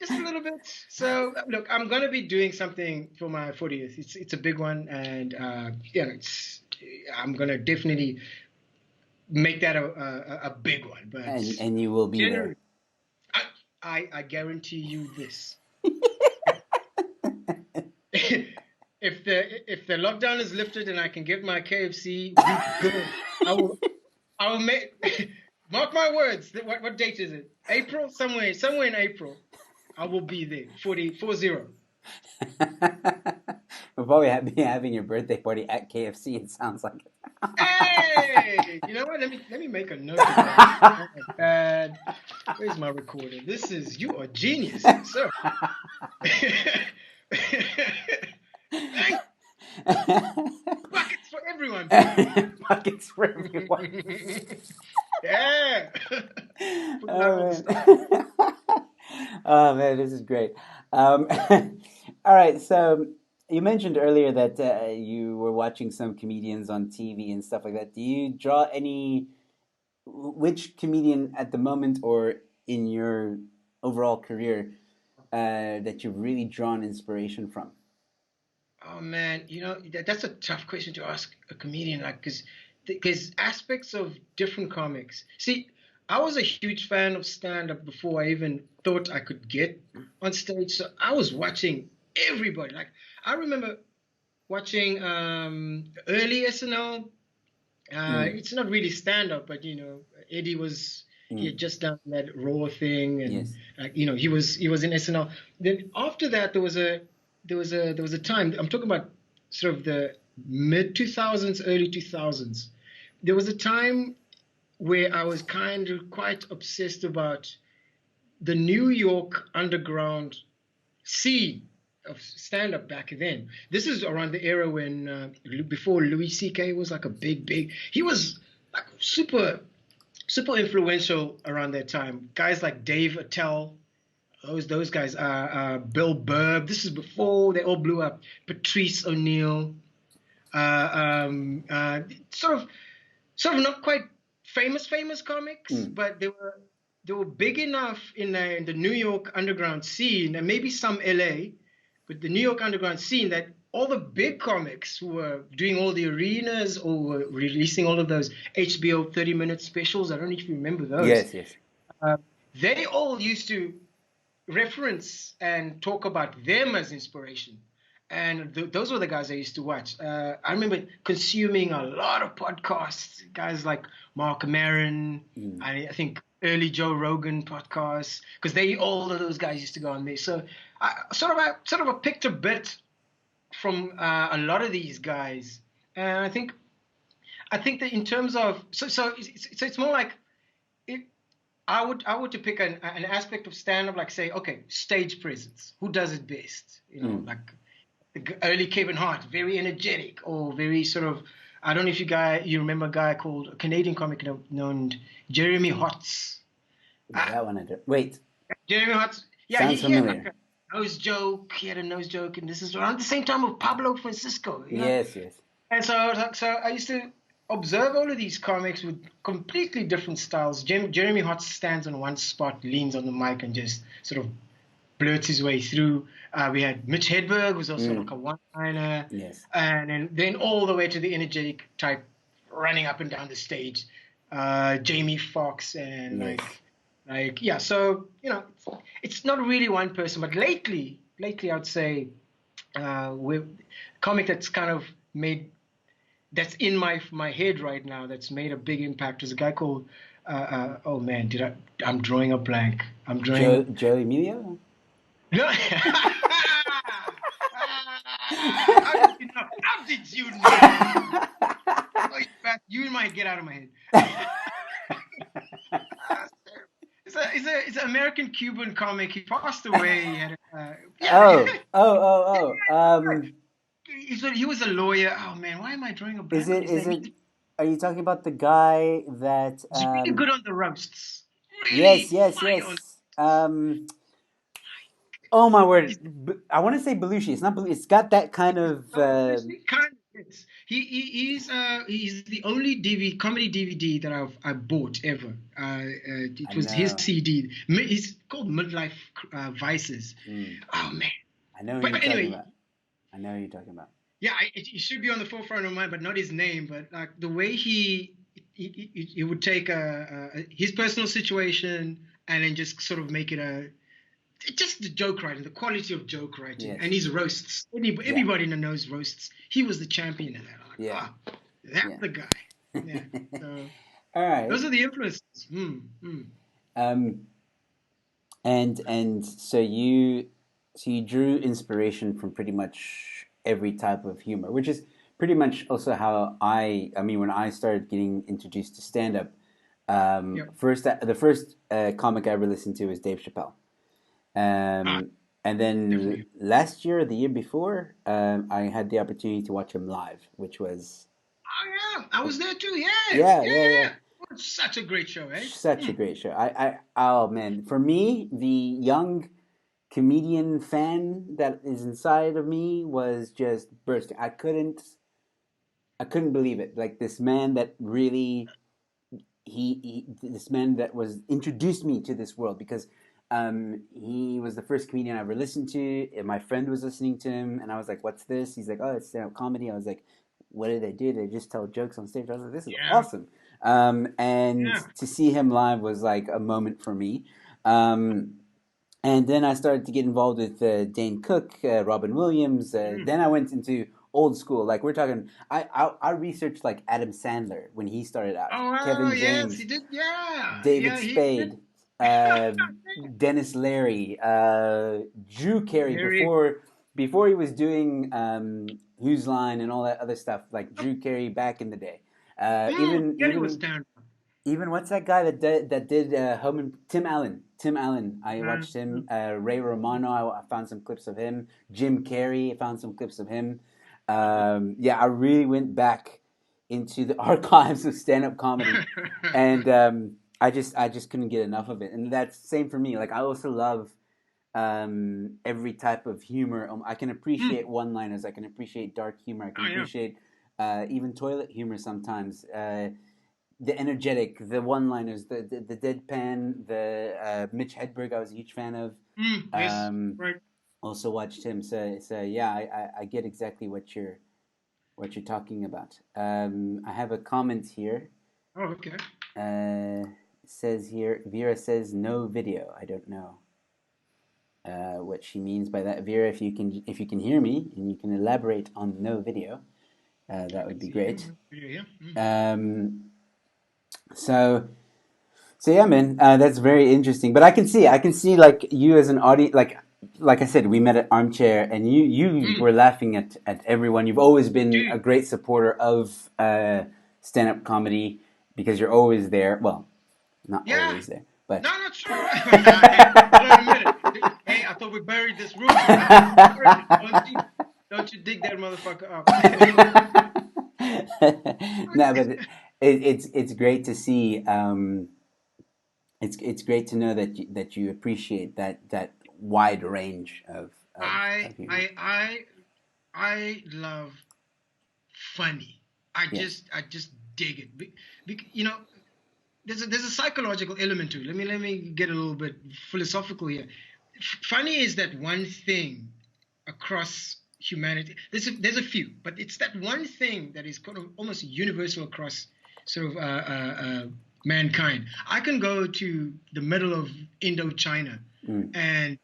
Just a little bit. So look, I'm gonna be doing something for my 40th. It's a big one, and I'm gonna definitely make that a big one. But And you will be there. generally, I guarantee you this: if the lockdown is lifted and I can get my KFC, we good. I will make. Mark my words. What date is it? April, somewhere in April. I will be there. 40. We'll probably be having your birthday party at KFC. It sounds like. Hey, you know what? Let me make a note of that. Oh my God. Where's my recorder? You are genius, sir. Thank buckets for everyone, baby. Buckets for everyone. Yeah. Put it out all Oh the man. stuff. Oh man, this is great. All right, so you mentioned earlier that you were watching some comedians on TV and stuff like that. Do you draw which comedian at the moment or in your overall career that you've really drawn inspiration from? Oh man, that's a tough question to ask a comedian, like, because aspects of different comics. See, I was a huge fan of stand-up before I even thought I could get on stage. So I was watching everybody. Like, I remember watching early SNL. Mm, It's not really stand-up, but Eddie he had mm, just done that Raw thing, and yes. he was in SNL. Then after that, there was a time. I'm talking about sort of the mid 2000s, early 2000s. There was a time where I was kind of quite obsessed about the New York underground scene of stand up back then. This is around the era when before Louis C.K. was like a big. He was like super influential around that time. Guys like Dave Attell, those guys, Bill Burr. This is before they all blew up. Patrice O'Neill, sort of not quite famous comics, Mm. but they were big enough in the New York underground scene, and maybe some LA, but the New York underground scene, that all the big comics who were doing all the arenas or were releasing all of those HBO 30-minute specials. I don't know if you remember those. Yes, yes. Uh, they all used to reference and talk about them as inspiration. And those were the guys I used to watch. I remember consuming a lot of podcasts, guys like Mark Maron, Mm. I think early Joe Rogan podcasts, because all of those guys used to go on there. So I picked a bit from a lot of these guys, and I think that in terms of it's more like if I would to pick an aspect of stand up, like say, okay, stage presence. Who does it best? Mm. Like the early Kevin Hart, very energetic or very sort of. I don't know if you remember a guy called a Canadian comic known Jeremy Hotz. Uh, That one I do. Wait, Jeremy Hotz, yeah, he, sounds he had familiar. like a nose joke. He had a nose joke, and this is around the same time of Pablo Francisco. Yes, yes. And so I used to observe all of these comics with completely different styles. Jeremy Hott stands on one spot, leans on the mic, and just sort of blurts his way through. We had Mitch Hedberg, who's also like Mm, a one-liner, yes. and then all the way to the energetic type, running up and down the stage, Jamie Foxx, and Yes. like yeah. So it's not really one person, but lately, I'd say with comic that's kind of made that's in my head right now that's made a big impact is a guy called oh man, I'm drawing a blank. I'm drawing Joe Emilio? no. How did you know? How did you know? Oh, you might get out of my head. It's an American Cuban comic. He passed away. He had yeah, Oh, oh, yeah, oh, oh. he was a lawyer. Oh man, why am I drawing a Is blank on it? his Is name? it? Are you talking about the guy that? He's really good on the roasts. Yes, Really yes, fire on. yes. Oh my He's, word! I want to say Belushi. It's not Belushi. It's got that kind of. no, actually, kind of is. He's the only comedy DVD that I bought ever. I It was his know. CD. It's called Midlife Vices. Mm, Oh man. I know who But you're talking anyway, about. I know who you're talking about. yeah, it should be on the forefront of mind, but not his name. But like the way he would take his personal situation and then just sort of make it just the joke writing, the quality of joke writing, Yes. and his roasts. Yeah. Everybody knows roasts. He was the champion of that. I'm like, Yeah. that's Yeah. the guy. Yeah. So All right. those are the influences. Um, and so you drew inspiration from pretty much every type of humor, which is pretty much also how I mean, when I started getting introduced to stand up, Yeah. the first comic I ever listened to was Dave Chappelle. Ah, And then definitely. last year, or the year before, I had the opportunity to watch him live, which was Oh yeah, I was there too. Yes. yeah, Yeah. yeah, yeah. Yeah. Oh, it's such a great show, eh? Such a great show. Oh man, for me, the young comedian fan that is inside of me was just bursting. I couldn't believe it. Like this man that really this man that was introduced me to this world because he was the first comedian I ever listened to. And my friend was listening to him, and I was like, "What's this?" He's like, "Oh, it's stand-up comedy." I was like, "What do they do? They just tell jokes on stage?" I was like, "This is Yeah. awesome!" And Yeah. to see him live was like a moment for me. Um, and then I started to get involved with Dane Cook, Robin Williams. Mm. Then I went into old school. Like we're talking, I researched like Adam Sandler when he started out, Oh wow, Kevin yes, he James, did. Yeah. David Yeah, he did. Spade, uh, Dennis Leary, Drew Carey Very. before he was doing Who's Line and all that other stuff. Like Drew Carey back in the day. Kelly was down. Even what's that guy that did Home and Tim Allen? Tim Allen. I Uh, watched him. Ray Romano. I found some clips of him. Jim Carrey. I found some clips of him. Yeah, I really went back into the archives of stand-up comedy, and I just couldn't get enough of it. And that's the same for me. Like I also love every type of humor. I can appreciate one-liners. I can appreciate dark humor. I can Oh yeah. appreciate even toilet humor sometimes. The energetic, the one-liners, the deadpan, the Mitch Hedberg. I was a huge fan of. Yes. Um, Right. also watched him. So yeah, I get exactly what you're talking about. I have a comment here. Oh, okay. Uh, says here, Vera says no video. I don't know what she means by that. Vera, if you can hear me and you can elaborate on no video, I that would can be see you. great. Yeah. Um, so So yeah, man, that's very interesting. But I can see like you as an audience, like I said, we met at Armchair, and you Mm. were laughing at everyone. You've always been a Dude. great supporter of stand up comedy because you're always there. Well, not Yeah. always there, No, but not sure. Hey, hold on a minute. Hey, I thought we buried this rumor. I thought we buried it. Don't you dig that motherfucker up? no, but it's great to see. It's great to know that you appreciate that wide range I of humor. I I I love funny. Yes. I just dig it. You know, there's a psychological element to it. Let me get a little bit philosophical here. Funny is that one thing across humanity. There's a few, but it's that one thing that is kind of almost universal across sort of mankind. I can go to the middle of Indochina, Mm.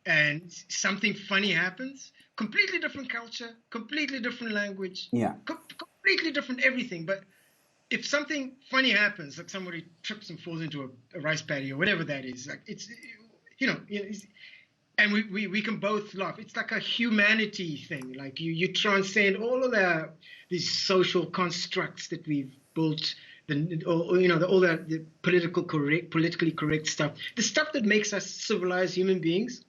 and something funny happens. Completely different culture, completely different language, Yeah. completely different everything. But if something funny happens, like somebody trips and falls into a rice paddy or whatever that is, like and we can both laugh. It's like a humanity thing. Like you transcend all of these social constructs that we've built. All the politically correct stuff, the stuff that makes us civilized human beings.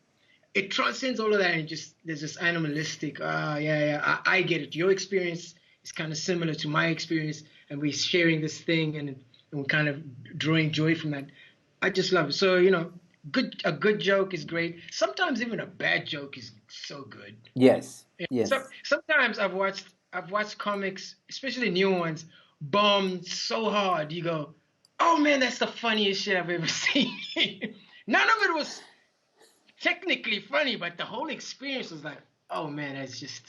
It transcends all of that, and just there's this animalistic. I get it. Your experience is kind of similar to my experience, and we're sharing this thing, and we're kind of drawing joy from that. I just love it. So a good joke is great. Sometimes even a bad joke is so good. Yes. So Yes. sometimes I've watched comics, especially new ones, bomb so hard. You go, oh man, that's the funniest shit I've ever seen. None of it was technically funny, but the whole experience was like, oh man, that's just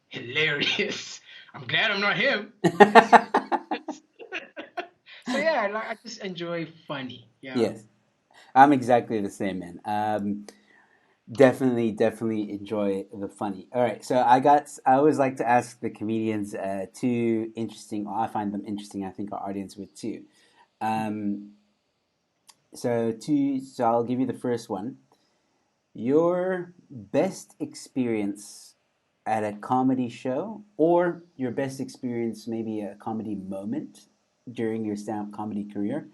hilarious. I'm glad I'm not him. So yeah, I just enjoy funny. Yeah. Yes. I'm exactly the same, man. Definitely enjoy the funny. All right, so I always like to ask the comedians two interesting, or I find them interesting. I think our audience would too. Um, so I'll give you the first one. Your best experience at a comedy show, or your best experience, maybe a comedy moment during your stand-up comedy career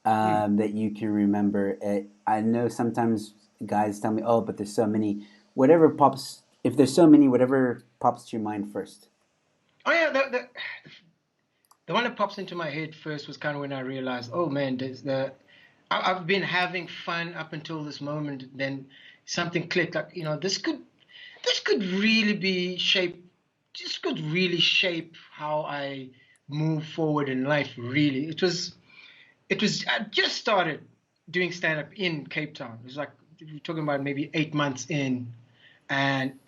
Hmm. that you can remember. I know sometimes guys tell me, "Oh, but there's so many." Whatever pops, if there's so many, whatever pops to your mind first. Oh yeah, the one that pops into my head first was kind of when I realized, oh man, I've been having fun up until this moment. Then something clicked. Like this could really be shape. This could really shape how I move forward in life. Really, it was. I just started doing stand up in Cape Town. It was like we're talking about maybe 8 months in, and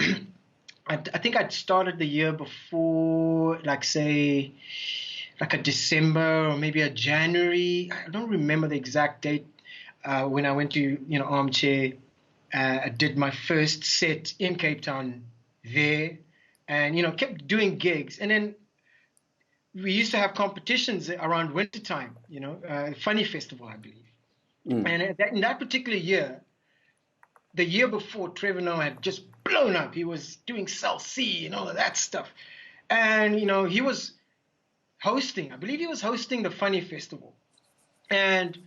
I think I'd started the year before, like say, like a December or maybe a January. I don't remember the exact date when I went to Armchair. I did my first set in Cape Town there, and kept doing gigs. And then we used to have competitions around wintertime. Funny Festival, I believe. Mm. And in that particular year, the year before, Trevor Noah had just blown up. He was doing Cell C and all of that stuff. And, he was hosting, I believe he was hosting the Funny Festival. And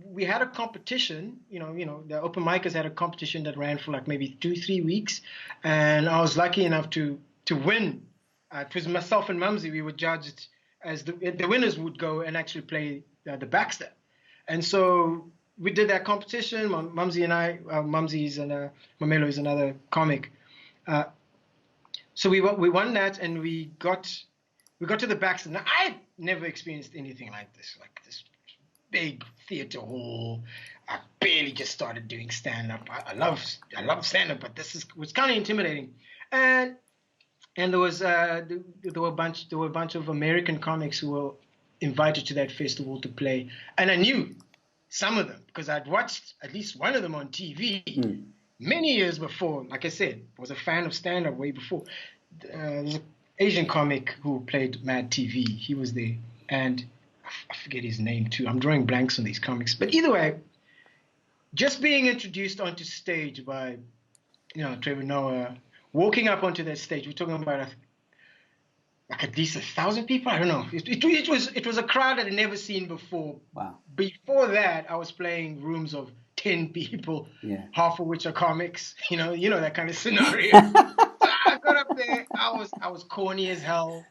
we had a competition, the open micers had a competition that ran for like maybe 2, 3 weeks. And I was lucky enough to win. It was myself and Mumsy. We were judged as the winners would go and actually play the Baxter. And so we did that competition. Mumsy and I, Mumsy's and Mamelo is another comic. Uh, so we won that, and we got to the Baxter. Now I had never experienced anything like this big theater hall. I barely just started doing stand up. I love stand up, but was kind of intimidating. And there were a bunch of American comics who were invited to that festival to play, and I knew some of them because I'd watched at least one of them on TV Mm. many years before. Like I said, was a fan of stand up way before. There's an Asian comic who played Mad TV. He was there, and I forget his name too. I'm drawing blanks on these comics, but either way, just being introduced onto stage by Trevor Noah, walking up onto that stage. We're talking about like at least 1,000 people. I don't know. It was a crowd that I'd never seen before. Wow. Before that, I was playing rooms of 10 people, Yeah. half of which are comics. You know that kind of scenario. So I got up there. I was corny as hell.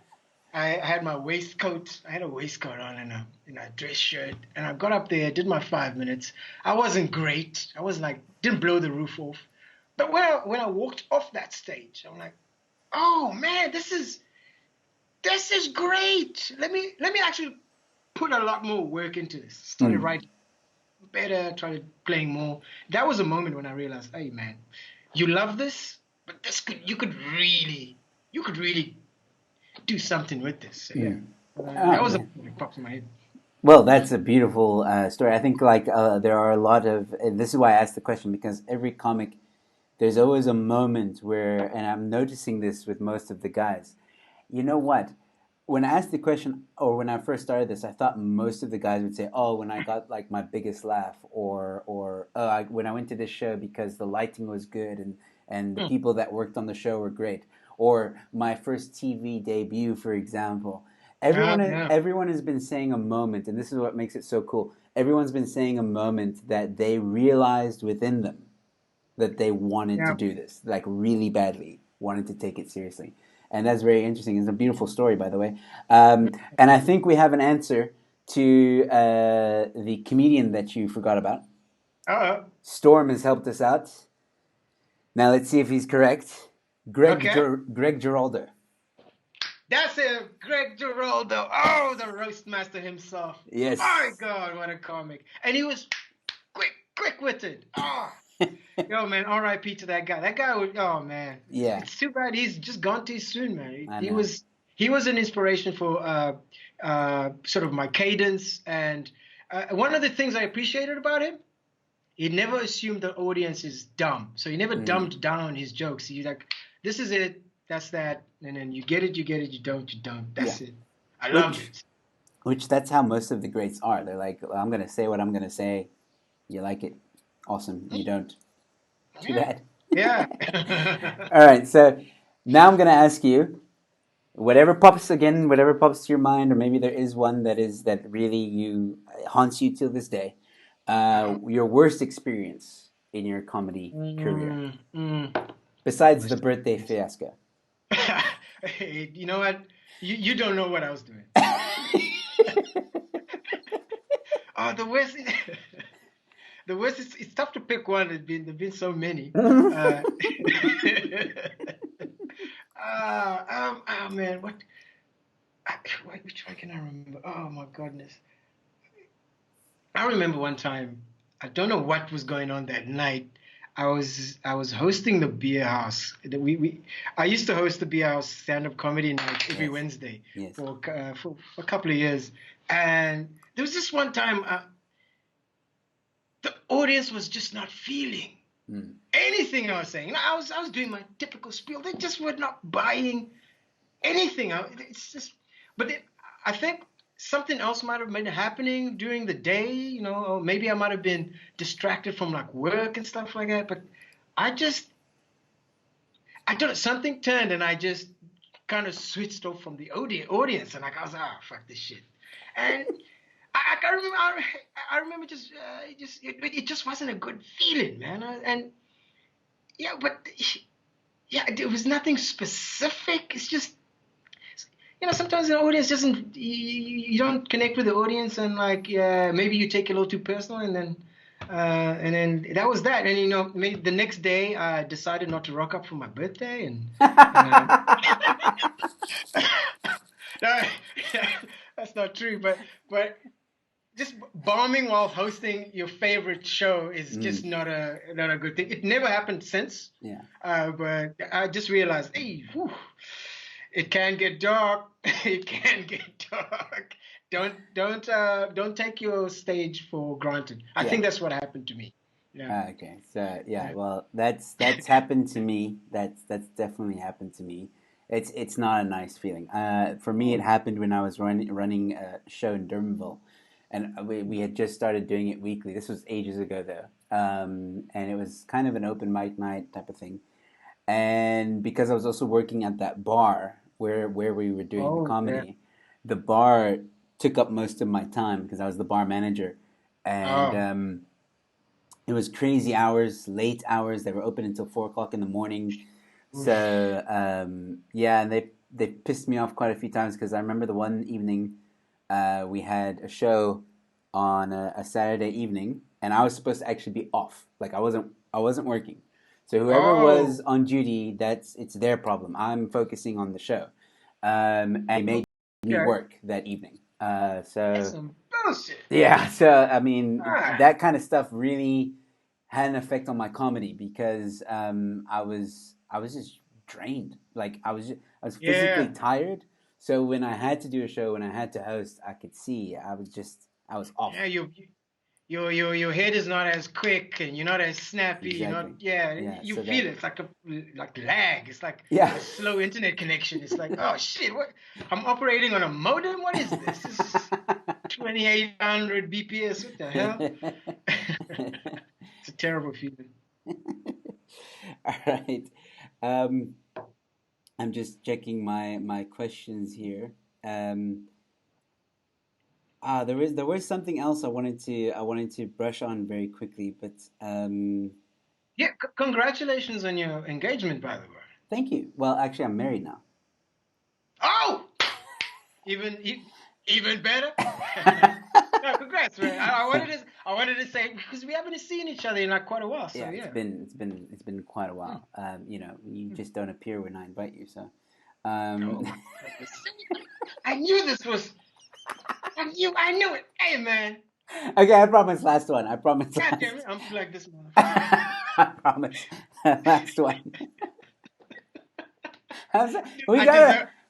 I had my waistcoat. I had a waistcoat on and a dress shirt. And I got up there, did my 5 minutes. I wasn't great. I was like, didn't blow the roof off. But when I walked off that stage, I'm like, oh man, this is this is great. Let me actually put a lot more work into this. Started Mm. writing better, started playing more. That was a moment when I realized, hey man, you love this, but you could really do something with this. So yeah, Mm. that Oh, was a man. that popped in my head. Well, that's a beautiful story. I think like there are a lot of, and this is why I asked the question because every comic, there's always a moment where, and I'm noticing this with most of the guys. You know what? When I asked the question, or when I first started this, I thought most of the guys would say, "Oh, when I got like my biggest laugh," or "Oh, when I went to this show because the lighting was good and the Hmm. people that worked on the show were great," or my first TV debut, for example. Yeah. Everyone has been saying a moment, and this is what makes it so cool. Everyone's been saying a moment that they realized within them that they wanted to Yeah. do this, like really badly, wanted to take it seriously. And that's very interesting. It's a beautiful story, by the way. And I think we have an answer to the comedian that you forgot about. Uh, Storm has helped us out. Now let's see if he's correct. okay. Greg Giraldo. That's it, Greg Giraldo. Oh, the roast master himself. My Yes. God, what a comic! And he was quick-witted. Oh, yo, man, R.I.P. to that guy. That guy was, oh man, Yeah, it's too bad he's just gone too soon, man. He, I he know. was he was an inspiration for sort of my cadence, and one of the things I appreciated about him, he never assumed the audience is dumb, so he never Mm. dumbed down his jokes. He's like, this is it, that's that, and then you get it, you get it, you don't, you don't. Yeah. That's it. I loved Which it. which that's how most of the greats are. They're like, I'm gonna say what I'm gonna say. You like it, awesome. You don't, too Yeah, bad. yeah. All right, so now I'm gonna ask you whatever pops to your mind, or maybe there is one that really you haunts you till this day. Your worst experience in your comedy career, Mm, mm. besides the Worst birthday experience. fiasco. Hey, you know what? You don't know what I was doing. Oh, the worst. The worst is it's tough to pick one. There've been so many. Uh, oh man, which one can I remember? Oh my goodness. I remember one time, I don't know what was going on that night. I was hosting the beer house. I used to host the beer house stand-up comedy night every Yes, Wednesday yes. for a couple of years, and there was this one time the audience was just not feeling Mm. anything I was saying. I was doing my typical spiel. They just were not buying anything. It's just, but I think something else might have been happening during the day, or maybe I might have been distracted from like work and stuff like that. But I just, I don't know, something turned and I just kind of switched off from the audience and I was fuck this shit. And I can't remember. I remember it just wasn't a good feeling, man. And yeah, but yeah, it was nothing specific. It's just sometimes the audience doesn't, you don't connect with the audience, and like maybe you take it a little too personal, and then that was that. And maybe the next day I decided not to rock up for my birthday, and no, that's not true, but just bombing while hosting your favorite show is just Mm. not a good thing. It never happened since, Yeah. but I just realized, hey, whew, it can get dark. It can get dark. Don't take your stage for granted. I Yeah. think that's what happened to me. Yeah. Okay. So yeah, Yeah. well, that's happened to me. That's definitely happened to me. It's not a nice feeling. For me, it Mm. happened when I was running a show in Durhamville, and we had just started doing it weekly. This was ages ago though, and it was kind of an open mic night type of thing. And because I was also working at that bar where we were doing the Oh yeah. comedy, the bar took up most of my time because I was the bar manager, and Oh. it was crazy hours, late hours. They were open until 4 o'clock in the morning. Oof. So yeah, and they pissed me off quite a few times because I remember the one evening we had a show on a Saturday evening, and I was supposed to actually be off. Like I wasn't working. So whoever Oh. was on duty, it's their problem. I'm focusing on the show. and they made me Okay. work that evening. That's So some bullshit. yeah, so I mean Ah, that kind of stuff really had an effect on my comedy because I was just drained. Like I was physically yeah. tired. So when I had to do a show, when I had to host, I could see I was off. Yeah, your head is not as quick and you're not as snappy. You're not, Exactly. yeah, Yeah. you So feel that it. It's like lag. It's like yeah. a slow internet connection. It's like, oh shit, what? I'm operating on a modem. What is this? This is 2800 BPS. What the hell? It's a terrible feeling. All right. Um, I'm just checking my questions here. Um, there was something else I wanted to brush on very quickly, but Yeah, congratulations on your engagement, by the way. thank you. Well, actually, I'm married now. Oh, even even better. No, congrats, man. I wanted to say because we haven't seen each other in like quite a while. So Yeah, yeah. it's been quite a Hmm, while. You know, you hmm. just don't appear when I invite you. So, Oh my goodness. I knew this was. I knew it. Hey man. okay, I promise. Last one. I promise. God damn it. I'm like this motherfucker. I promise. Last one. I deserve,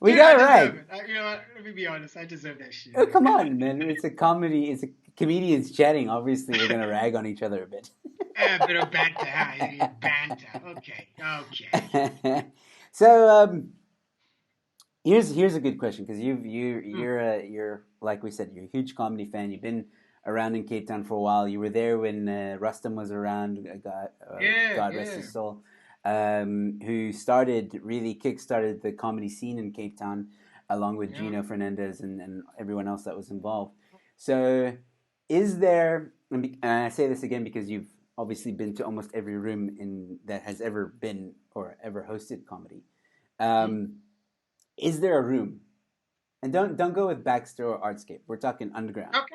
We dude. I gotta deserve rag. it. You know what? Let me be honest. I deserve that shit. Oh, come on, man. It's a comedy. It's a comedians chatting. Obviously, we're gonna rag on each other a bit. A bit of banter, huh? Banter. Okay. Okay. So here's a good question because Hmm. you're like we said, you're a huge comedy fan. You've been around in Cape Town for a while. You were there when Rustam was around. Yeah. God rest Yeah. his soul. Who started really kickstarted the comedy scene in Cape Town, along with Yeah. Gino Fernandez and everyone else that was involved. So, is there? And I say this again because you've obviously been to almost every room in that has ever been or ever hosted comedy. Hmm. Um, is there a room? And don't go with Baxter or Artscape. We're talking underground. Okay.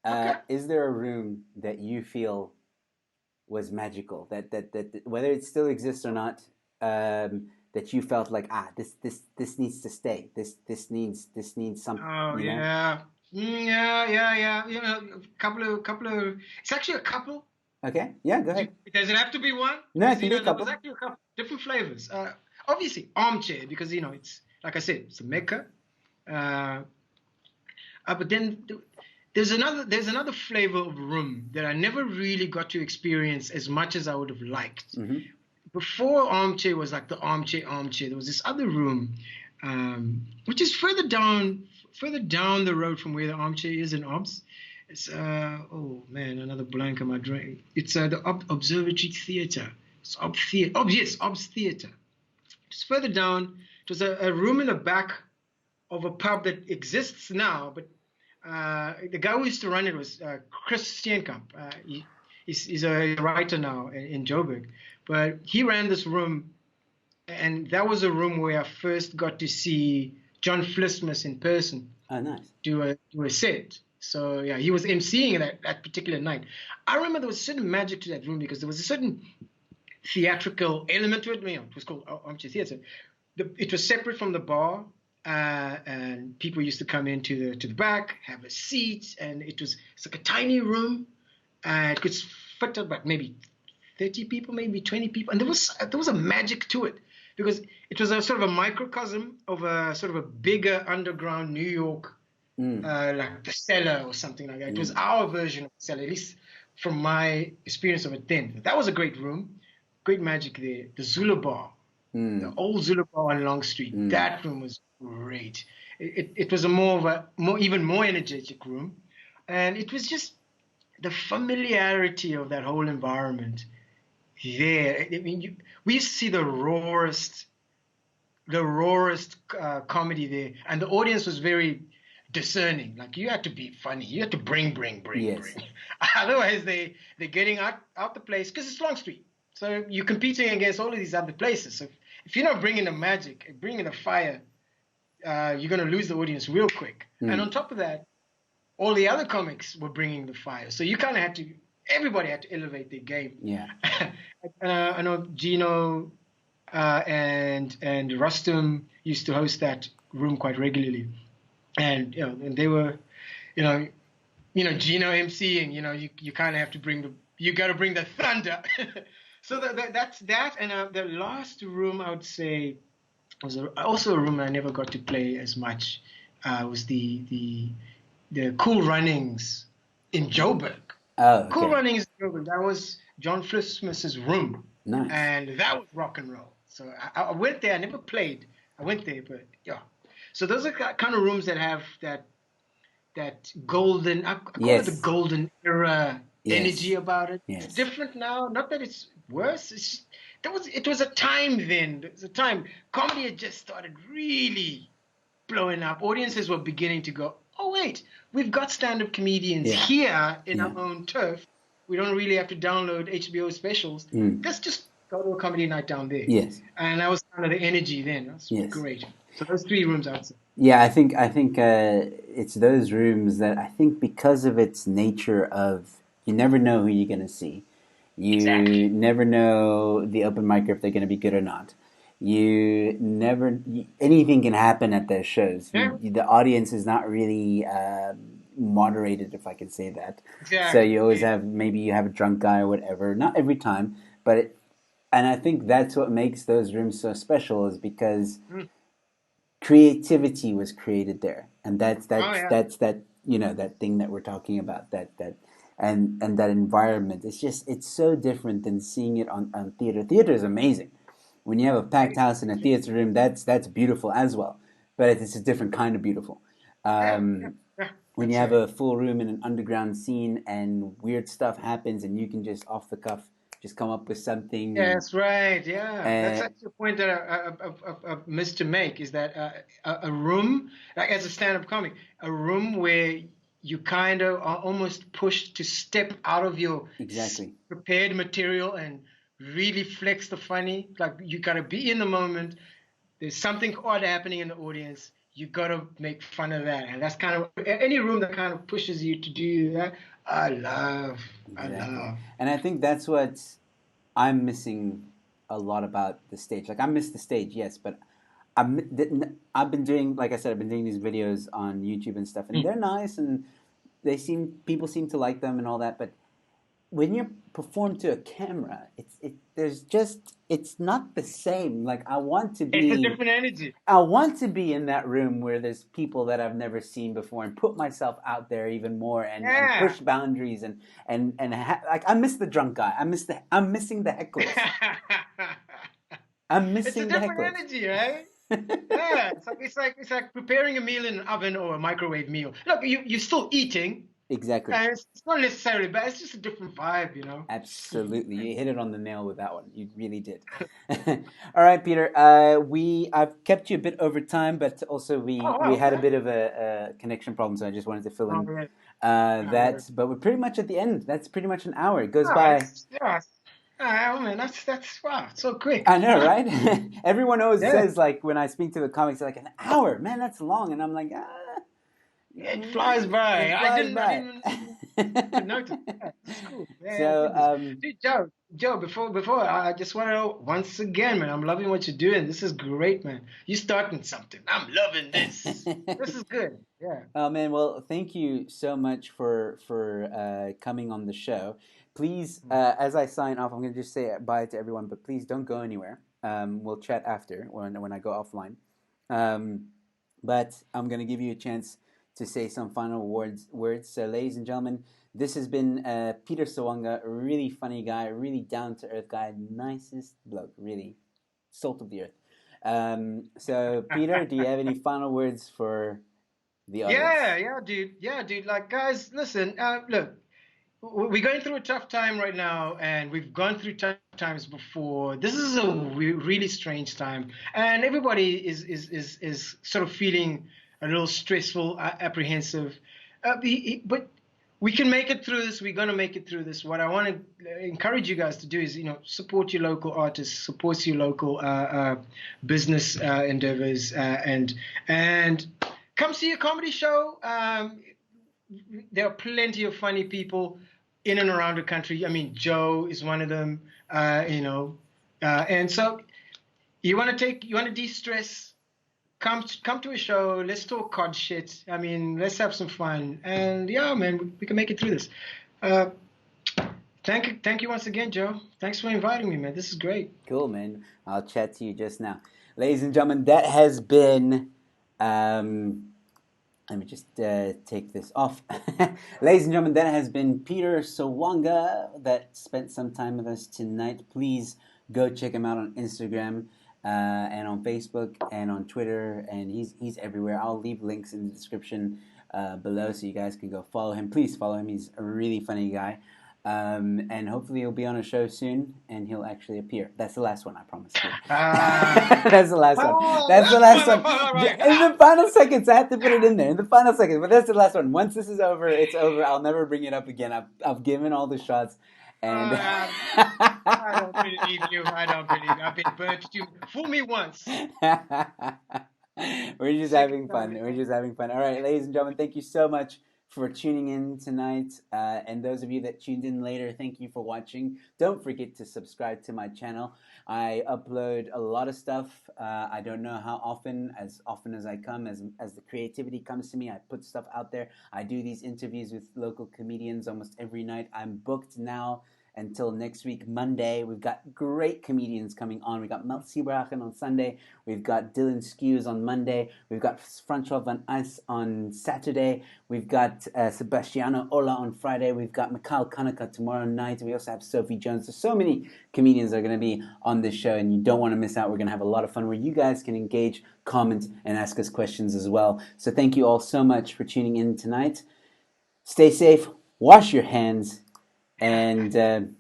Okay. Is there a room that you feel was magical? That whether it still exists or not, that you felt like this needs to stay. This needs some. Oh You know. yeah. Yeah. Yeah. Yeah. You know, a couple of. It's actually a couple. Okay. Yeah. Go ahead. Does it have to be one? No, it Because can be a there was couple. actually a couple different flavors. Obviously armchair because it's like I said, it's a mecca. Uh, but then there's another flavor of room that I never really got to experience as much as I would have liked. Mm-hmm. Before armchair was like the armchair. There was this other room, which is further down the road from where the armchair is in Obs. It's oh man, another blank on my brain. It's the Observatory Theatre. It's Ob Theatre. Oh yes, Obs Theatre. Just further down, it was a room in the back of a pub that exists now, but the guy who used to run it was Chris Steenkamp. He's a writer now in Joburg, but he ran this room, and that was a room where I first got to see John Flismus in person Oh, nice. do a set. So yeah, he was emceeing that particular night. I remember there was a certain magic to that room because there was a certain theatrical element to it. It was called Armchair Theatre. It was separate from the bar, and people used to come into the back, have a seat, and it's like a tiny room. It could fit about maybe 30 people, maybe 20 people, and there was a magic to it because it was a sort of a microcosm of a sort of a bigger underground New York, Mm, like the Cellar or something like that. It was mm, our version of the Cellar, at least from my experience of it then. That was a great room, great magic there. The Zulu Bar, the mm, old Zulu Bar on Long Street, mm. that room was great. It was a more of a even more energetic room, and it was just the familiarity of that whole environment there. I mean, we used to see the rawest comedy there, and the audience was very discerning. Like you had to be funny, you had to bring. Yes. Otherwise, they're getting out the place because it's Long Street. So you're competing against all of these other places. So if you're not bringing the magic, bringing the fire, you're going to lose the audience real quick. And Mm, on top of that, all the other comics were bringing the fire. So you kind of had to, everybody had to elevate their game. yeah. I know Gino and Rustum used to host that room quite regularly, and and they were, you know, Gino emceeing. You kind of have to you got to bring the thunder. So that's that. And the last room I would say was also a room I never got to play as much. Was the Cool Runnings in Joburg. Oh, Cool okay. Runnings in Joburg. That was John Flissmus's room, Nice. and that was rock and roll. So I went there. I never played. I went there, but yeah. So those are kind of rooms that have that golden, I call it the Yes. golden era energy Yes. about it. It's Yes. different now. Not that it's worse. It was a time then. It was a time comedy had just started really blowing up. Audiences were beginning to go, oh wait, we've got stand-up comedians Yeah. here in Yeah. our own turf. We don't really have to download HBO specials. Mm. Let's just go to a comedy night down there. Yes. And that was kind of the energy then. That's Yes. great. So those three rooms outside. Yeah, I think it's those rooms that I think because of its nature of you never know who you're gonna see. You Exactly. never know the open micer if they're gonna be good or not. Anything can happen at their shows. Yeah, The audience is not really moderated, if I can say that. So you always exactly. have maybe you have a drunk guy or whatever. Not every time, but and I think that's what makes those rooms so special is because Mm. creativity was created there, and Oh yeah. that's that that thing that we're talking about and that environment. It's so different than seeing it on theater. Theater is amazing. When you have a packed house in a theater room, that's beautiful as well, but it's a different kind of beautiful. Yeah, yeah, Um, yeah. when you That's have right. a full room in an underground scene and weird stuff happens and you can just off the cuff just come up with something That's right. Yeah, that's uh, actually a point that I missed to make is that a room, like as a stand-up comic, a room where you kind of are almost pushed to step out of your exactly. prepared material and really flex the funny. Like you got to be in the moment. There's something odd happening in the audience. You got to make fun of that, and that's kind of any room that kind of pushes you to do that. I love. I Exactly. love. And I think that's what I'm missing a lot about the stage. Like I miss the stage, yes, but I've been doing, like I said, I've been doing these videos on YouTube and stuff, and Mm. they're nice, and people seem to like them and all that. But when you're performed to a camera, it's not the same. Like It's a different energy. I want to be in that room where there's people that I've never seen before and put myself out there even more and Yeah. push boundaries like I miss the drunk guy. I'm missing the hecklers. I'm It's a missing the different hecklers. energy, right? Yeah, it's like preparing a meal in an oven or a microwave meal. Look, you're still eating, Exactly. and it's not necessarily bad. It's just a different vibe, It's cool. Absolutely. You hit it on the nail with that one. You really did. All right, Peter. I've kept you a bit over time, but also Oh, we wow, had a okay. bit of a connection problem, so I just wanted to fill Oh, in yeah. that. But we're pretty much at the end. That's pretty much an hour. It goes Oh, by. it's yeah. Oh man, that's wow, so quick. I know, right? Everyone always Yeah, says like when I speak to the comics, they're like an hour, man, that's long, and I'm like, it flies by. it flies I by. didn't even notice. Yeah, it's cool. Yeah, So, goodness. Dude, Joe, before I just want to know once again, man, I'm loving what you're doing. This is great, man. You're starting something. I'm loving this. This is good. Yeah. oh man, well, thank you so much for coming on the show. Please, as I sign off, I'm going to just say bye to everyone, but please don't go anywhere. We'll chat after when I go offline. Um, but I'm going to give you a chance to say some final words. So, ladies and gentlemen, this has been Peter Sserwanga, a really funny guy, really down to earth guy, nicest bloke, really salt of the earth. So, Peter, do you have any final words for the audience? Yeah, dude. Like, guys, listen. Look, we're going through a tough time right now, and we've gone through tough times before. This is a really strange time, and everybody is sort of feeling a little stressful, apprehensive. But we can make it through this. We're gonna make it through this. What I want to encourage you guys to do is, support your local artists, support your local business endeavors, and come see a comedy show. There are plenty of funny people in and around the country. I mean, Joe is one of them. And so you want to de-stress, come to a show. Let's talk cod shit. I mean, let's have some fun. And yeah, man, we can make it through this. Uh, thank you once again, Joe. Thanks for inviting me, man. This is great. Cool, man. I'll chat to you just now. Ladies and gentlemen, that has been. Let me just take this off. Ladies and gentlemen, that has been Peter Sserwanga that spent some time with us tonight. Please go check him out on Instagram and on Facebook and on Twitter, and he's everywhere. I'll leave links in the description below so you guys can go follow him. Please follow him. He's a really funny guy. And hopefully he'll be on a show soon and he'll actually appear. That's the last one, I promise you. That's the last one. That's the last one. In the final seconds, I have to put it in there. In the final seconds, but that's the last one. Once this is over, it's over. I'll never bring it up again. I've given all the shots. And I don't believe you. I don't believe you. I've been burnt. You fool me once. We're just having fun. We're just having fun. All right, ladies and gentlemen, thank you so much for tuning in tonight. And those of you that tuned in later, thank you for watching. Don't forget to subscribe to my channel. I upload a lot of stuff. I don't know how often as I come, as the creativity comes to me, I put stuff out there. I do these interviews with local comedians almost every night. I'm booked now until next week, Monday. We've got great comedians coming on. We've got Mel Siebrachen on Sunday. We've got Dylan Skews on Monday. We've got Francois van Ice on Saturday. We've got Sebastiano Ola on Friday. We've got Mikhail Kanaka tomorrow night. We also have Sophie Jones. There's so many comedians that are going to be on this show, and you don't want to miss out. We're going to have a lot of fun where you guys can engage, comment, and ask us questions as well. So thank you all so much for tuning in tonight. Stay safe. Wash your hands. And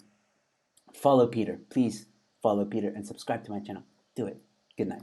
follow Peter. Please follow Peter and subscribe to my channel. Do it. Good night.